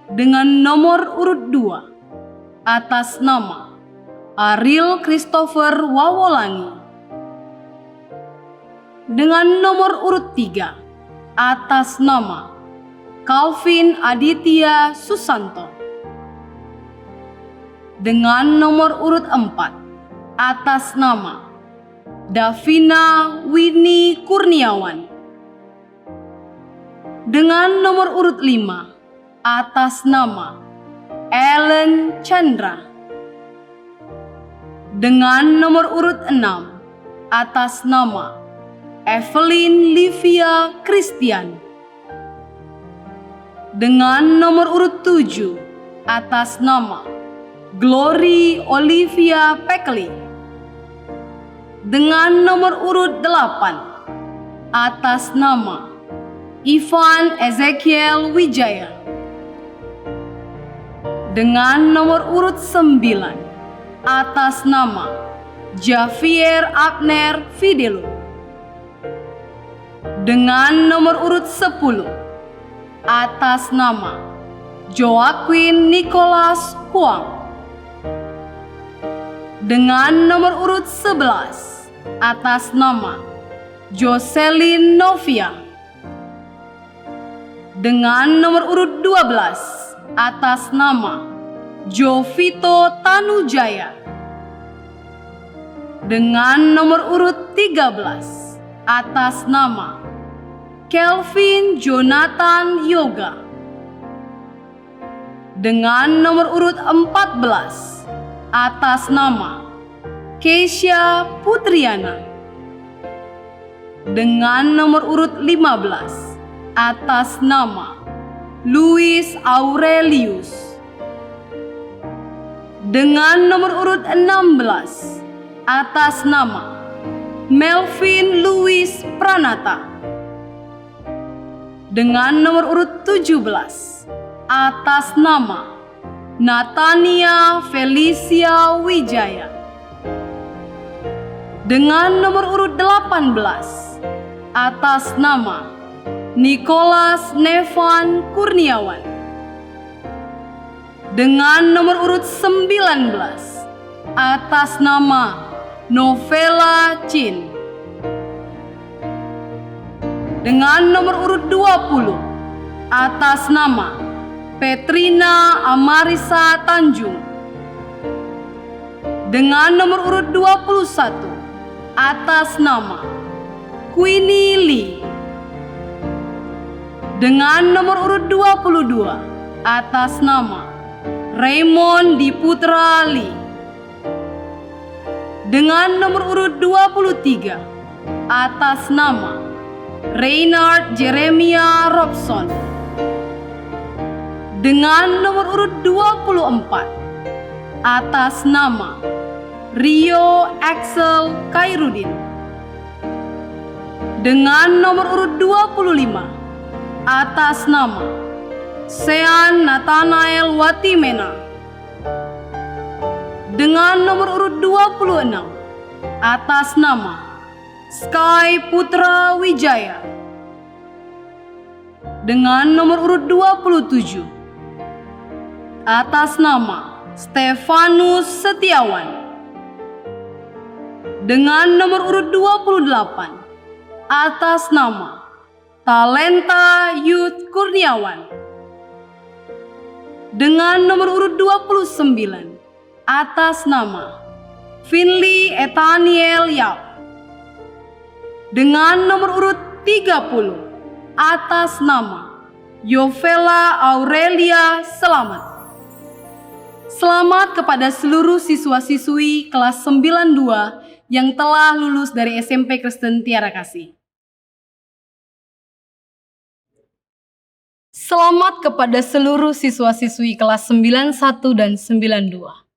A: dengan nomor urut 2 atas nama Ariel Christopher Wawolangi, dengan nomor urut 3 atas nama Calvin Aditya Susanto, dengan nomor urut 4 atas nama Davina Winnie Kurniawan, dengan nomor urut 5 atas nama Ellen Chandra, dengan nomor urut 6 atas nama Evelyn Livia Christian, dengan nomor urut 7 atas nama Glory Olivia Pekli, dengan nomor urut 8 atas nama Ivan Ezekiel Wijaya, dengan nomor urut 9 atas nama Javier Abner Fidelu, dengan nomor urut 10 atas nama Joaquin Nicholas Huang, dengan nomor urut 11 atas nama Jocelyn Novia, dengan nomor urut 12 atas nama Jovito Tanujaya, Dengan nomor urut 13 atas nama Kelvin Jonathan Yoga. Dengan nomor urut 14 atas nama Keisha Putriana. Dengan nomor urut 15 atas nama Louis Aurelius. Dengan nomor urut 16 atas nama Melvin Louis Pranata. Dengan nomor urut 17 atas nama Natania Felicia Wijaya. Dengan nomor urut 18 atas nama Nicholas Nevan Kurniawan. Dengan nomor urut 19 atas nama Novella Chin. Dengan nomor urut 20 atas nama Petrina Amarisa Tanjung. Dengan nomor urut 21 atas nama Queenie Lee. Dengan nomor urut 22 atas nama Raymond Diputra Lee. Dengan nomor urut 23 atas nama Reynard Jeremia Robson. Dengan nomor urut 24 atas nama Rio Axel Khairudin. Dengan nomor urut 25 atas nama Sean Nathanael Watimena. Dengan nomor urut 26 atas nama Sky Putra Wijaya. Dengan nomor urut 27 atas nama Stefanus Setiawan. Dengan nomor urut 28 atas nama Talenta Youth Kurniawan. Dengan nomor urut 29 atas nama Finley Ethaniel Yap. Dengan nomor urut 30 atas nama Yovela Aurelia Selamat. Selamat kepada seluruh siswa-siswi kelas 92 yang telah lulus dari SMP Kristen Tiara Kasih. Selamat kepada seluruh siswa-siswi kelas 91 dan 92.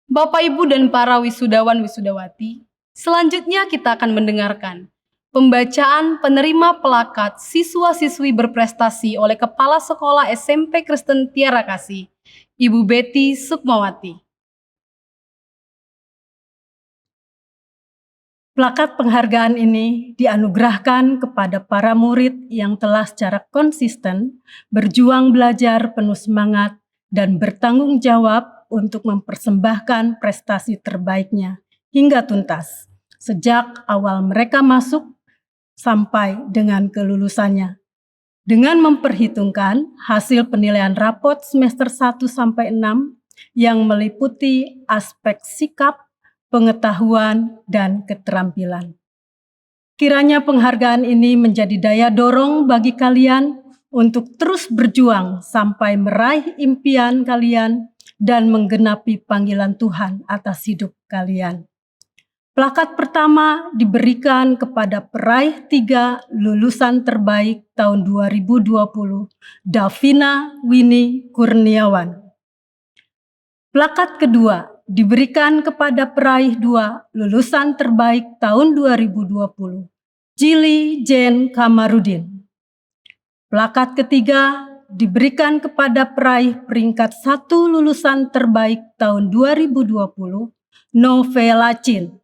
A: Bapak, Ibu, dan para wisudawan wisudawati, selanjutnya kita akan mendengarkan pembacaan penerima pelakat siswa-siswi berprestasi oleh Kepala Sekolah SMP Kristen Tiara Kasih, Ibu Betty Sukmawati.
E: Plakat penghargaan ini dianugerahkan kepada para murid yang telah secara konsisten berjuang belajar penuh semangat dan bertanggung jawab untuk mempersembahkan prestasi terbaiknya hingga tuntas sejak awal mereka masuk sampai dengan kelulusannya. Dengan memperhitungkan hasil penilaian rapot semester 1 sampai 6 yang meliputi aspek sikap, pengetahuan, dan keterampilan. Kiranya penghargaan ini menjadi daya dorong bagi kalian untuk terus berjuang sampai meraih impian kalian dan menggenapi panggilan Tuhan atas hidup kalian. Plakat pertama diberikan kepada peraih 3 lulusan terbaik tahun 2020, Davina Winnie Kurniawan. Plakat kedua diberikan kepada peraih 2 lulusan terbaik tahun 2020, Jili Jane Kamarudin. Plakat ketiga diberikan kepada peraih peringkat 1 lulusan terbaik tahun 2020, Novella Chin.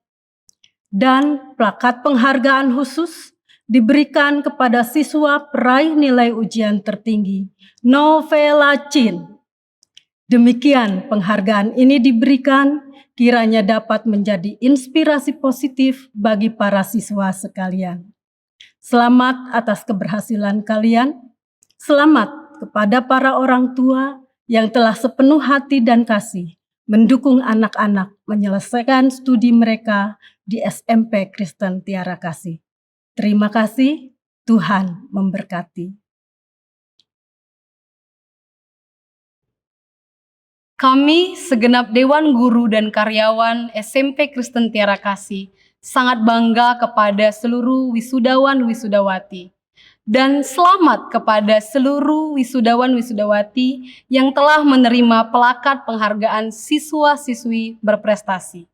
E: Dan plakat penghargaan khusus diberikan kepada siswa peraih nilai ujian tertinggi, Novella Chin. Demikian penghargaan ini diberikan, kiranya dapat menjadi inspirasi positif bagi para siswa sekalian. Selamat atas keberhasilan kalian. Selamat kepada para orang tua yang telah sepenuh hati dan kasih mendukung anak-anak menyelesaikan studi mereka di SMP Kristen Tiara Kasih. Terima kasih, Tuhan memberkati.
A: Kami segenap Dewan Guru dan Karyawan SMP Kristen Tiara Kasih sangat bangga kepada seluruh wisudawan wisudawati. Dan selamat kepada seluruh wisudawan wisudawati yang telah menerima pelakat penghargaan siswa-siswi berprestasi.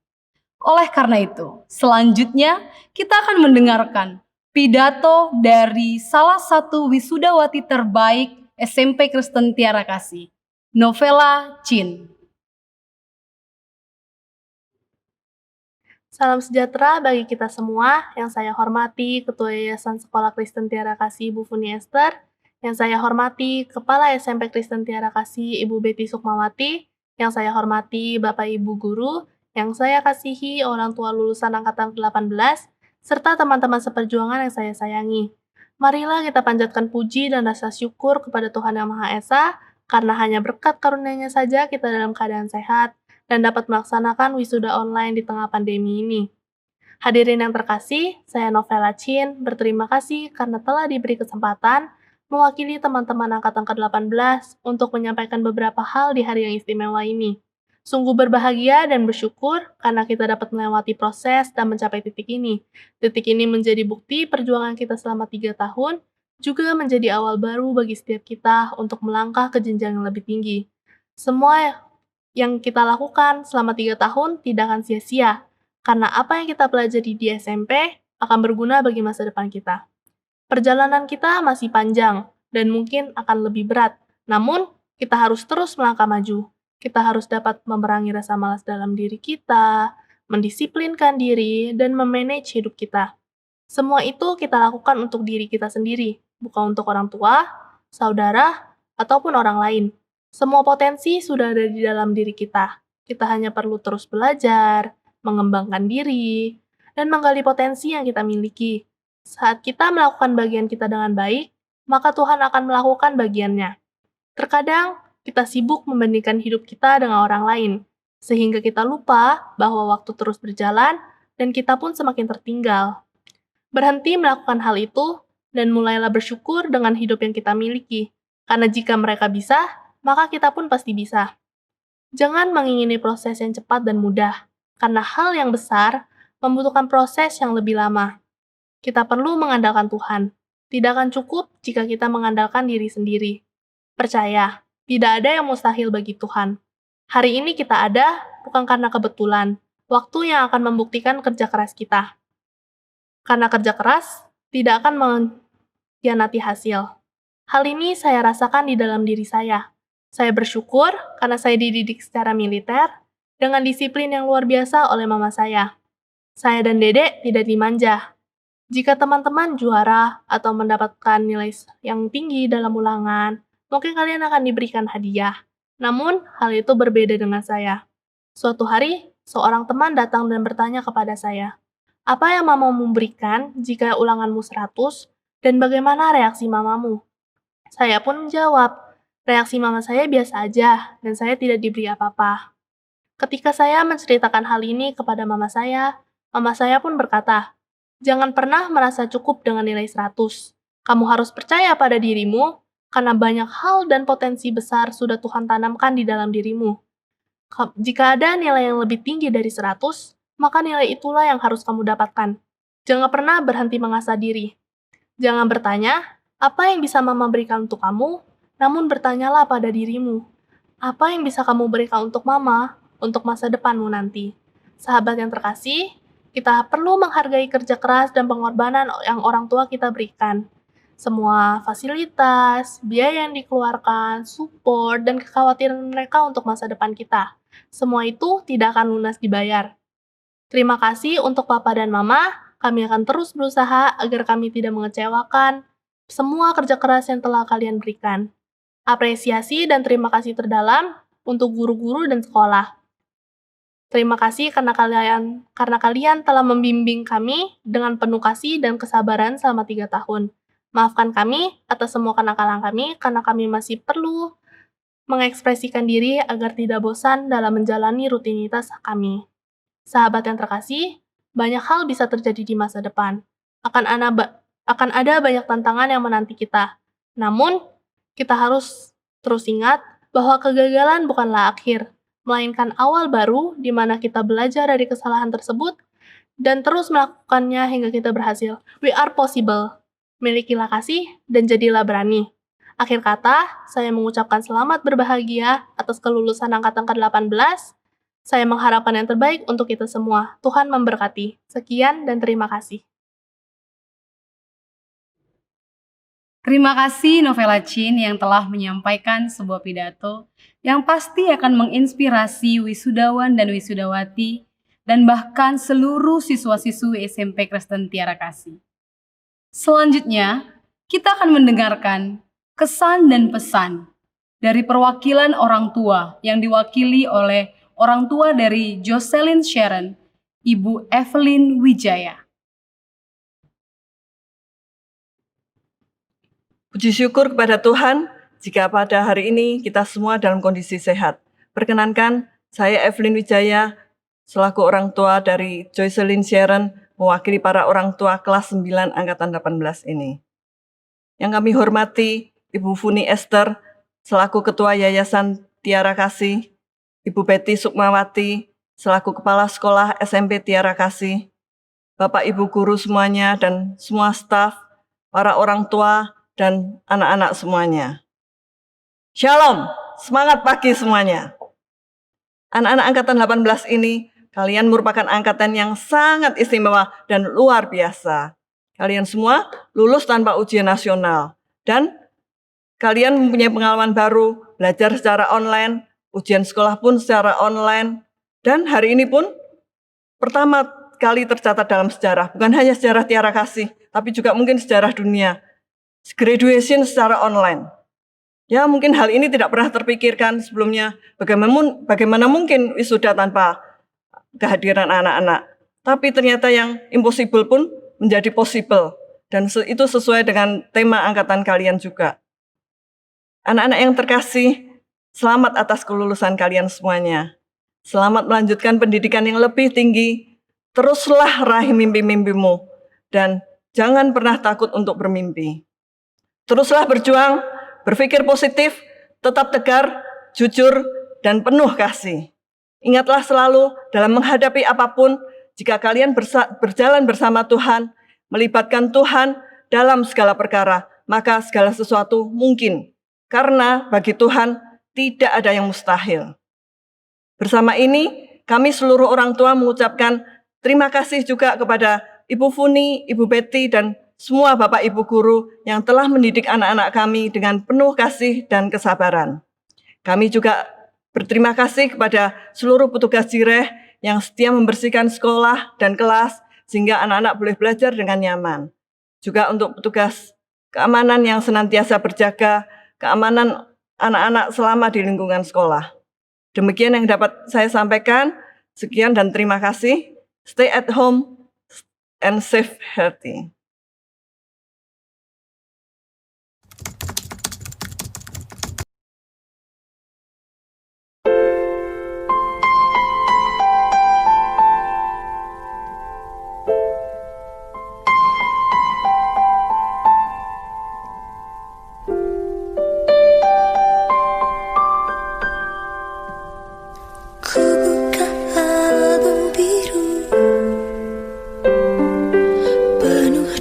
A: Oleh karena itu, selanjutnya kita akan mendengarkan pidato dari salah satu wisudawati terbaik SMP Kristen Tiara Kasih, Novela Chin.
H: Salam sejahtera bagi kita semua. Yang saya hormati Ketua Yayasan Sekolah Kristen Tiara Kasih Ibu Funi Esther, yang saya hormati Kepala SMP Kristen Tiara Kasih Ibu Betty Sukmawati, yang saya hormati Bapak Ibu Guru, yang saya kasihi orang tua lulusan Angkatan ke-18, serta teman-teman seperjuangan yang saya sayangi. Marilah kita panjatkan puji dan rasa syukur kepada Tuhan Yang Maha Esa, karena hanya berkat karunia-Nya saja kita dalam keadaan sehat, dan dapat melaksanakan wisuda online di tengah pandemi ini. Hadirin yang terkasih, saya Novela Chin berterima kasih karena telah diberi kesempatan mewakili teman-teman Angkatan ke-18 untuk menyampaikan beberapa hal di hari yang istimewa ini. Sungguh berbahagia dan bersyukur karena kita dapat melewati proses dan mencapai titik ini. Titik ini menjadi bukti perjuangan kita selama 3 tahun, juga menjadi awal baru bagi setiap kita untuk melangkah ke jenjang yang lebih tinggi. Semua yang kita lakukan selama 3 tahun tidak akan sia-sia, karena apa yang kita pelajari di SMP akan berguna bagi masa depan kita. Perjalanan kita masih panjang dan mungkin akan lebih berat, namun kita harus terus melangkah maju. Kita harus dapat memerangi rasa malas dalam diri kita, mendisiplinkan diri, dan memanage hidup kita. Semua itu kita lakukan untuk diri kita sendiri, bukan untuk orang tua, saudara, ataupun orang lain. Semua potensi sudah ada di dalam diri kita. Kita hanya perlu terus belajar, mengembangkan diri, dan menggali potensi yang kita miliki. Saat kita melakukan bagian kita dengan baik, maka Tuhan akan melakukan bagiannya. Terkadang, kita sibuk membandingkan hidup kita dengan orang lain, sehingga kita lupa bahwa waktu terus berjalan dan kita pun semakin tertinggal. Berhenti melakukan hal itu, dan mulailah bersyukur dengan hidup yang kita miliki. Karena jika mereka bisa, maka kita pun pasti bisa. Jangan mengingini proses yang cepat dan mudah, karena hal yang besar membutuhkan proses yang lebih lama. Kita perlu mengandalkan Tuhan. Tidak akan cukup jika kita mengandalkan diri sendiri. Percaya, tidak ada yang mustahil bagi Tuhan. Hari ini kita ada bukan karena kebetulan, waktu yang akan membuktikan kerja keras kita. Karena kerja keras tidak akan mengkhianati hasil. Hal ini saya rasakan di dalam diri saya. Saya bersyukur karena saya dididik secara militer dengan disiplin yang luar biasa oleh mama saya. Saya dan Dedek tidak dimanja. Jika teman-teman juara atau mendapatkan nilai yang tinggi dalam ulangan, mungkin kalian akan diberikan hadiah. Namun, hal itu berbeda dengan saya. Suatu hari, seorang teman datang dan bertanya kepada saya, "Apa yang mamamu memberikan jika ulanganmu 100 dan bagaimana reaksi mamamu?" Saya pun menjawab, reaksi mama saya biasa aja, dan saya tidak diberi apa-apa. Ketika saya menceritakan hal ini kepada mama saya pun berkata, "Jangan pernah merasa cukup dengan nilai 100. Kamu harus percaya pada dirimu, karena banyak hal dan potensi besar sudah Tuhan tanamkan di dalam dirimu. Jika ada nilai yang lebih tinggi dari 100, maka nilai itulah yang harus kamu dapatkan. Jangan pernah berhenti mengasah diri. Jangan bertanya, apa yang bisa mama berikan untuk kamu? Namun bertanyalah pada dirimu, apa yang bisa kamu berikan untuk mama, untuk masa depanmu nanti?" Sahabat yang terkasih, kita perlu menghargai kerja keras dan pengorbanan yang orang tua kita berikan. Semua fasilitas, biaya yang dikeluarkan, support, dan kekhawatiran mereka untuk masa depan kita. Semua itu tidak akan lunas dibayar. Terima kasih untuk Papa dan Mama, kami akan terus berusaha agar kami tidak mengecewakan semua kerja keras yang telah kalian berikan. Apresiasi dan terima kasih terdalam untuk guru-guru dan sekolah. Terima kasih karena kalian telah membimbing kami dengan penuh kasih dan kesabaran selama 3 tahun. Maafkan kami atas semua kenakalan kami karena kami masih perlu mengekspresikan diri agar tidak bosan dalam menjalani rutinitas kami. Sahabat yang terkasih, banyak hal bisa terjadi di masa depan. Akan ada banyak tantangan yang menanti kita. Namun, kita harus terus ingat bahwa kegagalan bukanlah akhir, melainkan awal baru di mana kita belajar dari kesalahan tersebut dan terus melakukannya hingga kita berhasil. We are possible. Milikilah kasih dan jadilah berani. Akhir kata, saya mengucapkan selamat berbahagia atas kelulusan angkatan ke-18. Saya mengharapkan yang terbaik untuk kita semua. Tuhan memberkati. Sekian dan terima kasih.
A: Terima kasih Novela Chin yang telah menyampaikan sebuah pidato yang pasti akan menginspirasi wisudawan dan wisudawati dan bahkan seluruh siswa-siswi SMP Kristen Tiara Kasih. Selanjutnya, kita akan mendengarkan kesan dan pesan dari perwakilan orang tua yang diwakili oleh orang tua dari Jocelyn Sharon, Ibu Evelyn Wijaya.
I: Puji syukur kepada Tuhan jika pada hari ini kita semua dalam kondisi sehat. Perkenankan, saya Evelyn Wijaya, selaku orang tua dari Jocelyn Sharon, mewakili para orang tua kelas 9 Angkatan 18 ini. Yang kami hormati, Ibu Funi Esther, selaku Ketua Yayasan Tiara Kasih, Ibu Betty Sukmawati, selaku Kepala Sekolah SMP Tiara Kasih, Bapak Ibu guru semuanya dan semua staf, para orang tua, dan anak-anak semuanya. Shalom, semangat pagi semuanya. Anak-anak Angkatan 18 ini, kalian merupakan angkatan yang sangat istimewa dan luar biasa. Kalian semua lulus tanpa ujian nasional. Dan kalian mempunyai pengalaman baru, belajar secara online, ujian sekolah pun secara online. Dan hari ini pun pertama kali tercatat dalam sejarah. Bukan hanya sejarah Tiara Kasih, tapi juga mungkin sejarah dunia. Graduation secara online. Ya, mungkin hal ini tidak pernah terpikirkan sebelumnya. Bagaimana mungkin wisuda tanpa kehadiran anak-anak. Tapi ternyata yang impossible pun menjadi possible. Dan itu sesuai dengan tema angkatan kalian juga. Anak-anak yang terkasih, selamat atas kelulusan kalian semuanya. Selamat melanjutkan pendidikan yang lebih tinggi. Teruslah raih mimpi-mimpimu. Dan jangan pernah takut untuk bermimpi. Teruslah berjuang, berpikir positif, tetap tegar, jujur, dan penuh kasih. Ingatlah selalu dalam menghadapi apapun, jika kalian berjalan bersama Tuhan, melibatkan Tuhan dalam segala perkara, maka segala sesuatu mungkin. Karena bagi Tuhan tidak ada yang mustahil. Bersama ini, kami seluruh orang tua mengucapkan terima kasih juga kepada Ibu Funi, Ibu Betty, dan semua Bapak Ibu guru yang telah mendidik anak-anak kami dengan penuh kasih dan kesabaran. Kami juga berterima kasih kepada seluruh petugas Jireh yang setia membersihkan sekolah dan kelas sehingga anak-anak boleh belajar dengan nyaman. Juga untuk petugas keamanan yang senantiasa berjaga keamanan anak-anak selama di lingkungan sekolah. Demikian yang dapat saya sampaikan. Sekian dan terima kasih. Stay at home and safe healthy.
C: Ku buka album biru penuh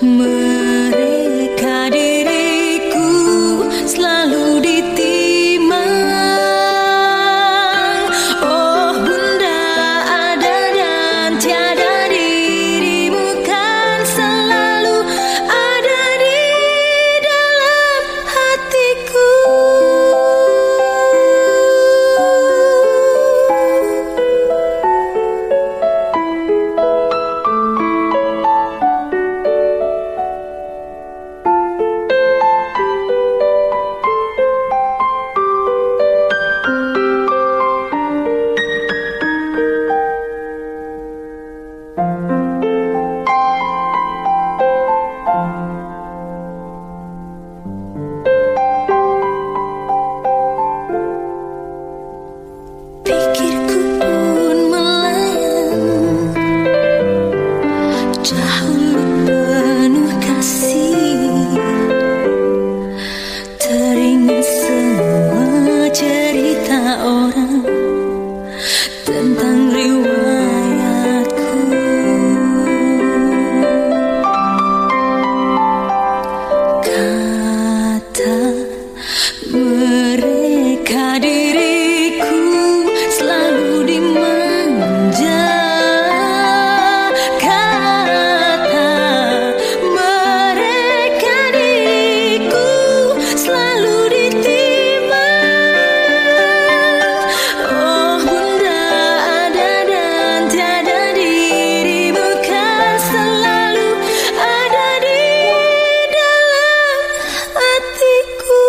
C: Mereka diriku selalu ditimang. Oh Bunda ada dan tiada, dirimu kan selalu ada di dalam hatiku. Pikirku pun melayang, dahulu penuh kasih. Teringat semua cerita orang tentang riwayatku. Kata mereka diriku selalu dimanja. Kata mereka diriku selalu ditimang. Oh Bunda ada dan tiada, dirimu kan selalu ada di dalam hatiku.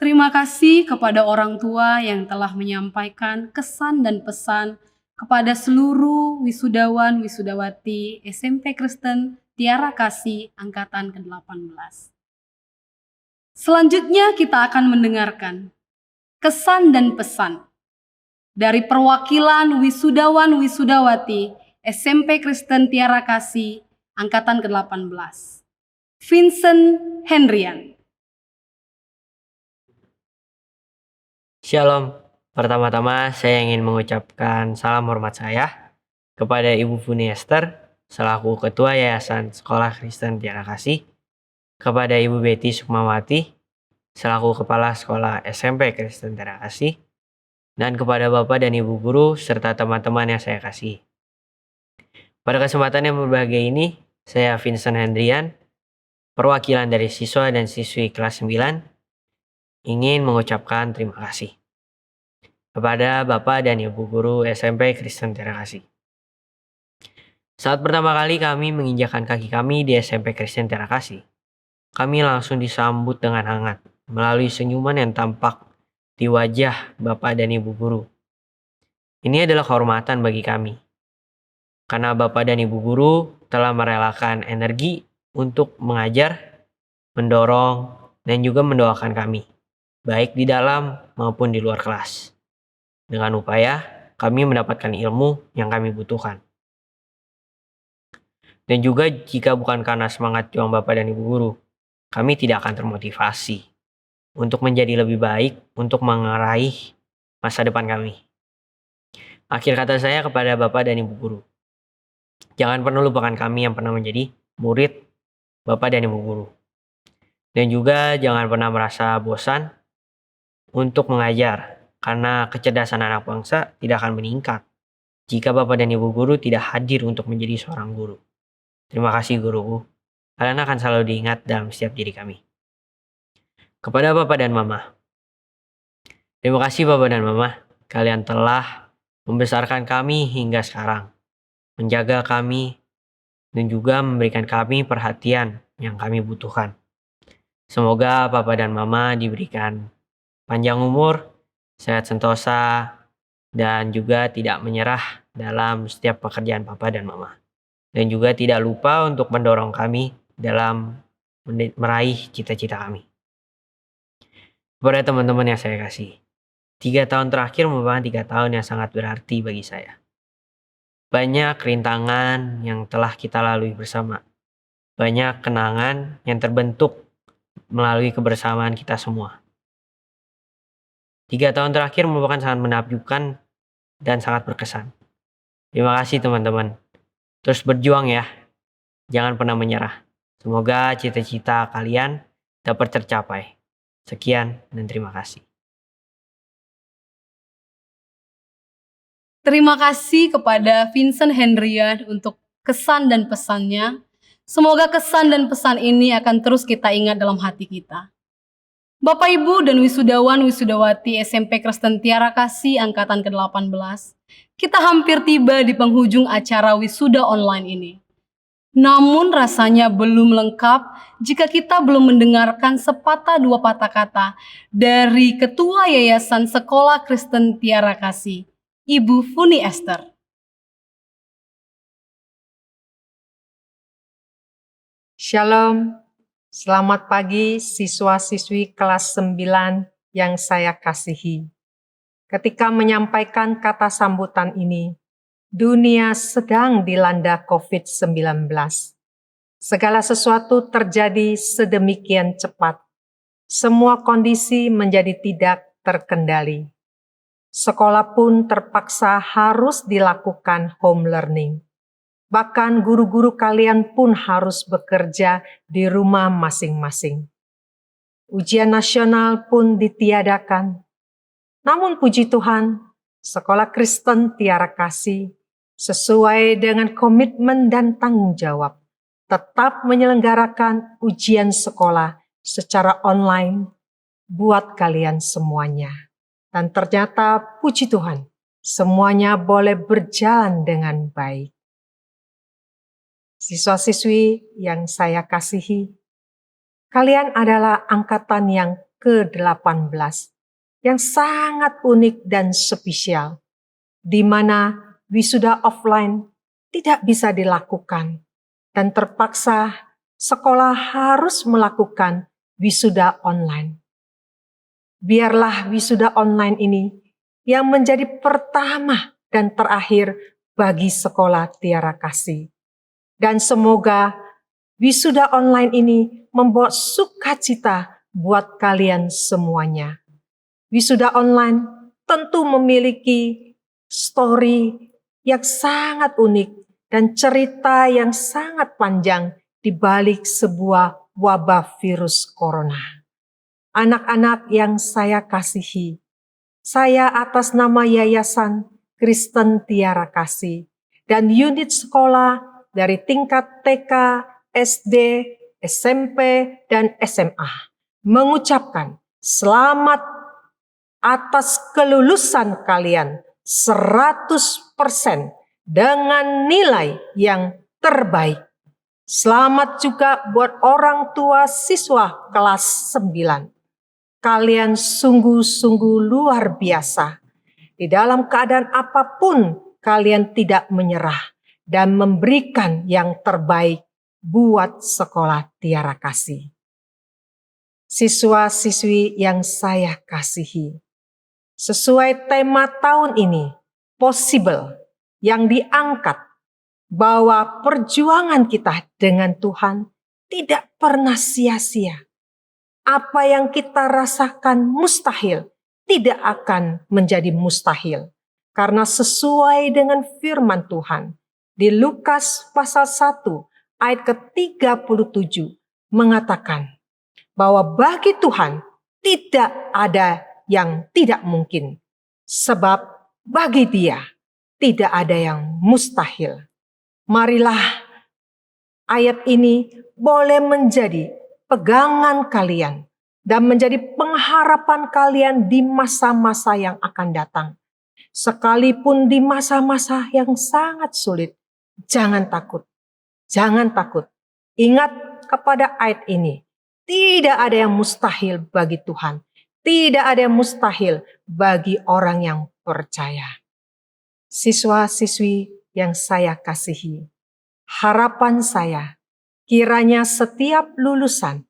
A: Terima kasih kepada orang tua yang telah menyampaikan kesan dan pesan kepada seluruh wisudawan wisudawati SMP Kristen Tiara Kasih angkatan ke-18. Selanjutnya kita akan mendengarkan kesan dan pesan dari perwakilan wisudawan wisudawati SMP Kristen Tiara Kasih angkatan ke-18. Vincent Hendrian.
J: Shalom, pertama-tama saya ingin mengucapkan salam hormat saya kepada Ibu Funi Esther selaku Ketua Yayasan Sekolah Kristen Tiara Kasih, kepada Ibu Betty Sukmawati selaku Kepala Sekolah SMP Kristen Tiara Kasih, dan kepada Bapak dan Ibu Guru serta teman-teman yang saya kasih. Pada kesempatan yang berbahagia ini, saya Vincent Hendrian, perwakilan dari siswa dan siswi kelas 9, ingin mengucapkan terima kasih kepada Bapak dan Ibu Guru SMP Kristen Tiara Kasih. Saat pertama kali kami menginjakkan kaki kami di SMP Kristen Tiara Kasih, kami langsung disambut dengan hangat melalui senyuman yang tampak di wajah Bapak dan Ibu Guru. Ini adalah kehormatan bagi kami, karena Bapak dan Ibu Guru telah merelakan energi untuk mengajar, mendorong, dan juga mendoakan kami, baik di dalam maupun di luar kelas. Dengan upaya, kami mendapatkan ilmu yang kami butuhkan. Dan juga jika bukan karena semangat juang Bapak dan Ibu Guru, kami tidak akan termotivasi untuk menjadi lebih baik untuk meraih masa depan kami. Akhir kata saya kepada Bapak dan Ibu Guru, jangan pernah lupakan kami yang pernah menjadi murid Bapak dan Ibu Guru. Dan juga jangan pernah merasa bosan untuk mengajar, karena kecerdasan anak bangsa tidak akan meningkat jika Bapak dan Ibu Guru tidak hadir untuk menjadi seorang guru. Terima kasih guruku, kalian akan selalu diingat dalam setiap diri kami. Kepada Bapak dan Mama, terima kasih Bapak dan Mama, kalian telah membesarkan kami hingga sekarang, menjaga kami, dan juga memberikan kami perhatian yang kami butuhkan. Semoga Papa dan Mama diberikan panjang umur, sehat sentosa, dan juga tidak menyerah dalam setiap pekerjaan Papa dan Mama. Dan juga tidak lupa untuk mendorong kami dalam meraih cita-cita kami. Kepada teman-teman yang saya kasih, 3 tahun terakhir merupakan 3 tahun yang sangat berarti bagi saya. Banyak rintangan yang telah kita lalui bersama. Banyak kenangan yang terbentuk melalui kebersamaan kita semua. 3 tahun terakhir merupakan sangat menakjubkan dan sangat berkesan. Terima kasih teman-teman. Terus berjuang ya. Jangan pernah menyerah. Semoga cita-cita kalian dapat tercapai. Sekian dan terima kasih.
A: Terima kasih kepada Vincent Hendrian untuk kesan dan pesannya. Semoga kesan dan pesan ini akan terus kita ingat dalam hati kita. Bapak Ibu dan wisudawan wisudawati SMP Kristen Tiara Kasih angkatan ke-18, kita hampir tiba di penghujung acara wisuda online ini. Namun rasanya belum lengkap jika kita belum mendengarkan sepatah dua patah kata dari Ketua Yayasan Sekolah Kristen Tiara Kasih, Ibu Funi Esther.
K: Shalom, selamat pagi siswa-siswi kelas 9 yang saya kasihi. Ketika menyampaikan kata sambutan ini, dunia sedang dilanda COVID-19. Segala sesuatu terjadi sedemikian cepat. Semua kondisi menjadi tidak terkendali. Sekolah pun terpaksa harus dilakukan home learning. Bahkan guru-guru kalian pun harus bekerja di rumah masing-masing. Ujian nasional pun ditiadakan. Namun puji Tuhan, Sekolah Kristen Tiara Kasih sesuai dengan komitmen dan tanggung jawab tetap menyelenggarakan ujian sekolah secara online buat kalian semuanya. Dan ternyata puji Tuhan, semuanya boleh berjalan dengan baik. Siswa-siswi yang saya kasihi, kalian adalah angkatan yang ke-18 yang sangat unik dan spesial, di mana wisuda offline tidak bisa dilakukan dan terpaksa sekolah harus melakukan wisuda online. Biarlah wisuda online ini yang menjadi pertama dan terakhir bagi Sekolah Tiara Kasih. Dan semoga wisuda online ini membawa sukacita buat kalian semuanya. Wisuda online tentu memiliki story yang sangat unik dan cerita yang sangat panjang di balik sebuah wabah virus corona. Anak-anak yang saya kasihi, saya atas nama Yayasan Kristen Tiara Kasih dan unit sekolah dari tingkat TK, SD, SMP, dan SMA mengucapkan selamat atas kelulusan kalian 100% dengan nilai yang terbaik. Selamat juga buat orang tua siswa kelas 9. Kalian sungguh-sungguh luar biasa. Di dalam keadaan apapun, kalian tidak menyerah dan memberikan yang terbaik buat Sekolah Tiara Kasih. Siswa-siswi yang saya kasihi, sesuai tema tahun ini, possible, yang diangkat bahwa perjuangan kita dengan Tuhan tidak pernah sia-sia. Apa yang kita rasakan mustahil tidak akan menjadi mustahil. Karena sesuai dengan firman Tuhan di Lukas pasal 1 ayat ke-37 mengatakan bahwa bagi Tuhan tidak ada yang tidak mungkin. Sebab bagi Dia tidak ada yang mustahil. Marilah ayat ini boleh menjadi pegangan kalian dan menjadi pengharapan kalian di masa-masa yang akan datang. Sekalipun di masa-masa yang sangat sulit, jangan takut. Jangan takut. Ingat kepada ayat ini. Tidak ada yang mustahil bagi Tuhan. Tidak ada yang mustahil bagi orang yang percaya. Siswa-siswi yang saya kasihi, harapan saya kiranya setiap lulusan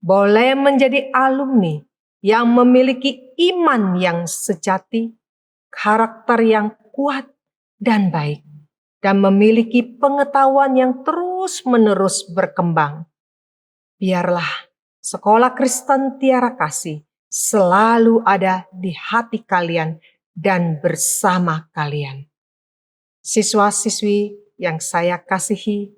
K: boleh menjadi alumni yang memiliki iman yang sejati, karakter yang kuat dan baik, dan memiliki pengetahuan yang terus-menerus berkembang. Biarlah Sekolah Kristen Tiara Kasih selalu ada di hati kalian dan bersama kalian. Siswa-siswi yang saya kasihi,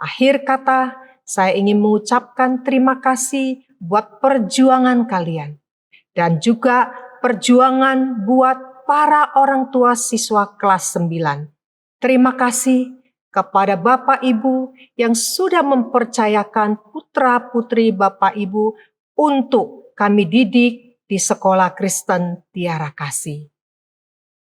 K: akhir kata saya ingin mengucapkan terima kasih buat perjuangan kalian dan juga perjuangan buat para orang tua siswa kelas 9. Terima kasih kepada Bapak Ibu yang sudah mempercayakan putra-putri Bapak Ibu untuk kami didik di Sekolah Kristen Tiara Kasih.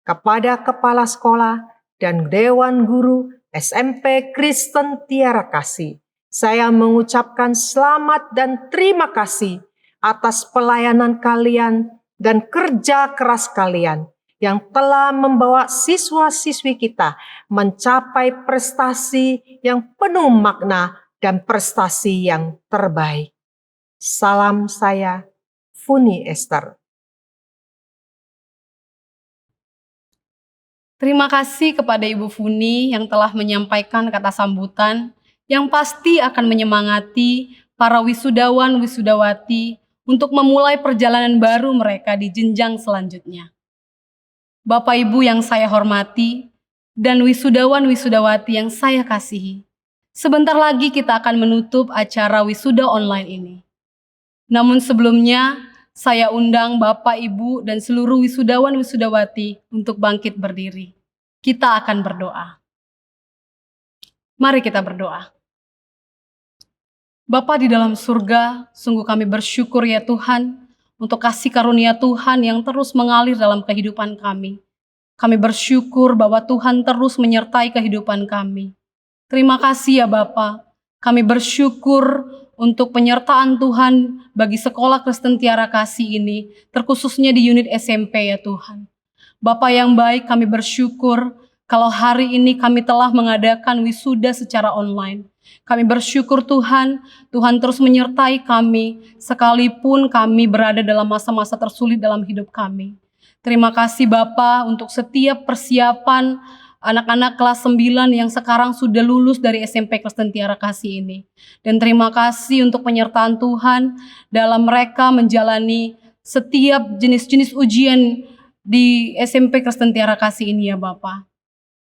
K: Kepada Kepala Sekolah dan Dewan Guru SMP Kristen Tiara Kasih, saya mengucapkan selamat dan terima kasih atas pelayanan kalian dan kerja keras kalian yang telah membawa siswa-siswi kita mencapai prestasi yang penuh makna dan prestasi yang terbaik. Salam saya, Funi Esther.
A: Terima kasih kepada Ibu Funi yang telah menyampaikan kata sambutan yang pasti akan menyemangati para wisudawan-wisudawati untuk memulai perjalanan baru mereka di jenjang selanjutnya. Bapak Ibu yang saya hormati dan wisudawan-wisudawati yang saya kasihi, sebentar lagi kita akan menutup acara wisuda online ini. Namun sebelumnya, saya undang Bapak, Ibu, dan seluruh wisudawan-wisudawati untuk bangkit berdiri. Kita akan berdoa. Mari kita berdoa. Bapa di dalam surga, sungguh kami bersyukur ya Tuhan, untuk kasih karunia Tuhan yang terus mengalir dalam kehidupan kami. Kami bersyukur bahwa Tuhan terus menyertai kehidupan kami. Terima kasih ya Bapa. Kami bersyukur untuk penyertaan Tuhan bagi Sekolah Kristen Tiara Kasih ini, terkhususnya di unit SMP ya Tuhan. Bapa yang baik, kami bersyukur kalau hari ini kami telah mengadakan wisuda secara online. Kami bersyukur Tuhan, Tuhan terus menyertai kami, sekalipun kami berada dalam masa-masa tersulit dalam hidup kami. Terima kasih Bapa untuk setiap persiapan anak-anak kelas 9 yang sekarang sudah lulus dari SMP Kristen Tiara Kasih ini. Dan terima kasih untuk penyertaan Tuhan dalam mereka menjalani setiap jenis-jenis ujian di SMP Kristen Tiara Kasih ini ya Bapa.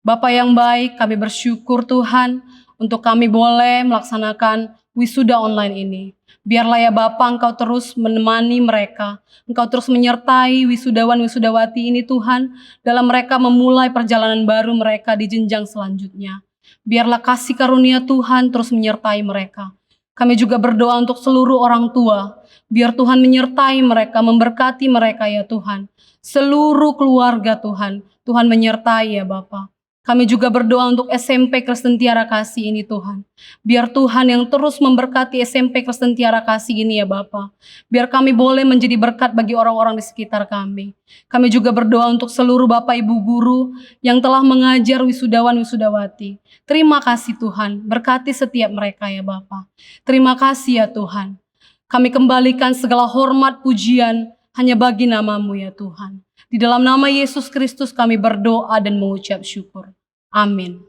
A: Bapa yang baik, kami bersyukur Tuhan untuk kami boleh melaksanakan wisuda online ini. Biarlah ya Bapa, Engkau terus menemani mereka. Engkau terus menyertai wisudawan-wisudawati ini Tuhan, dalam mereka memulai perjalanan baru mereka di jenjang selanjutnya. Biarlah kasih karunia Tuhan terus menyertai mereka. Kami juga berdoa untuk seluruh orang tua. Biar Tuhan menyertai mereka, memberkati mereka ya Tuhan. Seluruh keluarga Tuhan, Tuhan menyertai ya Bapa. Kami juga berdoa untuk SMP Kristen Tiara Kasih ini Tuhan. Biar Tuhan yang terus memberkati SMP Kristen Tiara Kasih ini ya Bapa. Biar kami boleh menjadi berkat bagi orang-orang di sekitar kami. Kami juga berdoa untuk seluruh Bapak Ibu guru yang telah mengajar wisudawan-wisudawati. Terima kasih Tuhan, berkati setiap mereka ya Bapa. Terima kasih ya Tuhan. Kami kembalikan segala hormat pujian hanya bagi nama-Mu ya Tuhan. Di dalam nama Yesus Kristus kami berdoa dan mengucap syukur. Amin.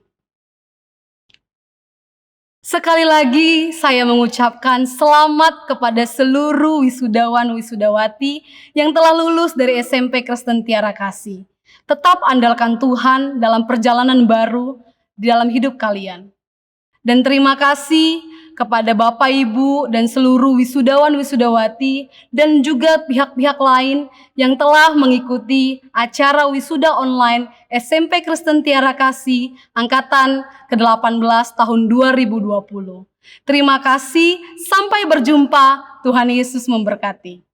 A: Sekali lagi saya mengucapkan selamat kepada seluruh wisudawan-wisudawati yang telah lulus dari SMP Kristen Tiara Kasih. Tetap andalkan Tuhan dalam perjalanan baru di dalam hidup kalian. Dan terima kasih kepada Bapak Ibu dan seluruh wisudawan-wisudawati dan juga pihak-pihak lain yang telah mengikuti acara wisuda online SMP Kristen Tiara Kasih angkatan ke-18 tahun 2020. Terima kasih, sampai berjumpa. Tuhan Yesus memberkati.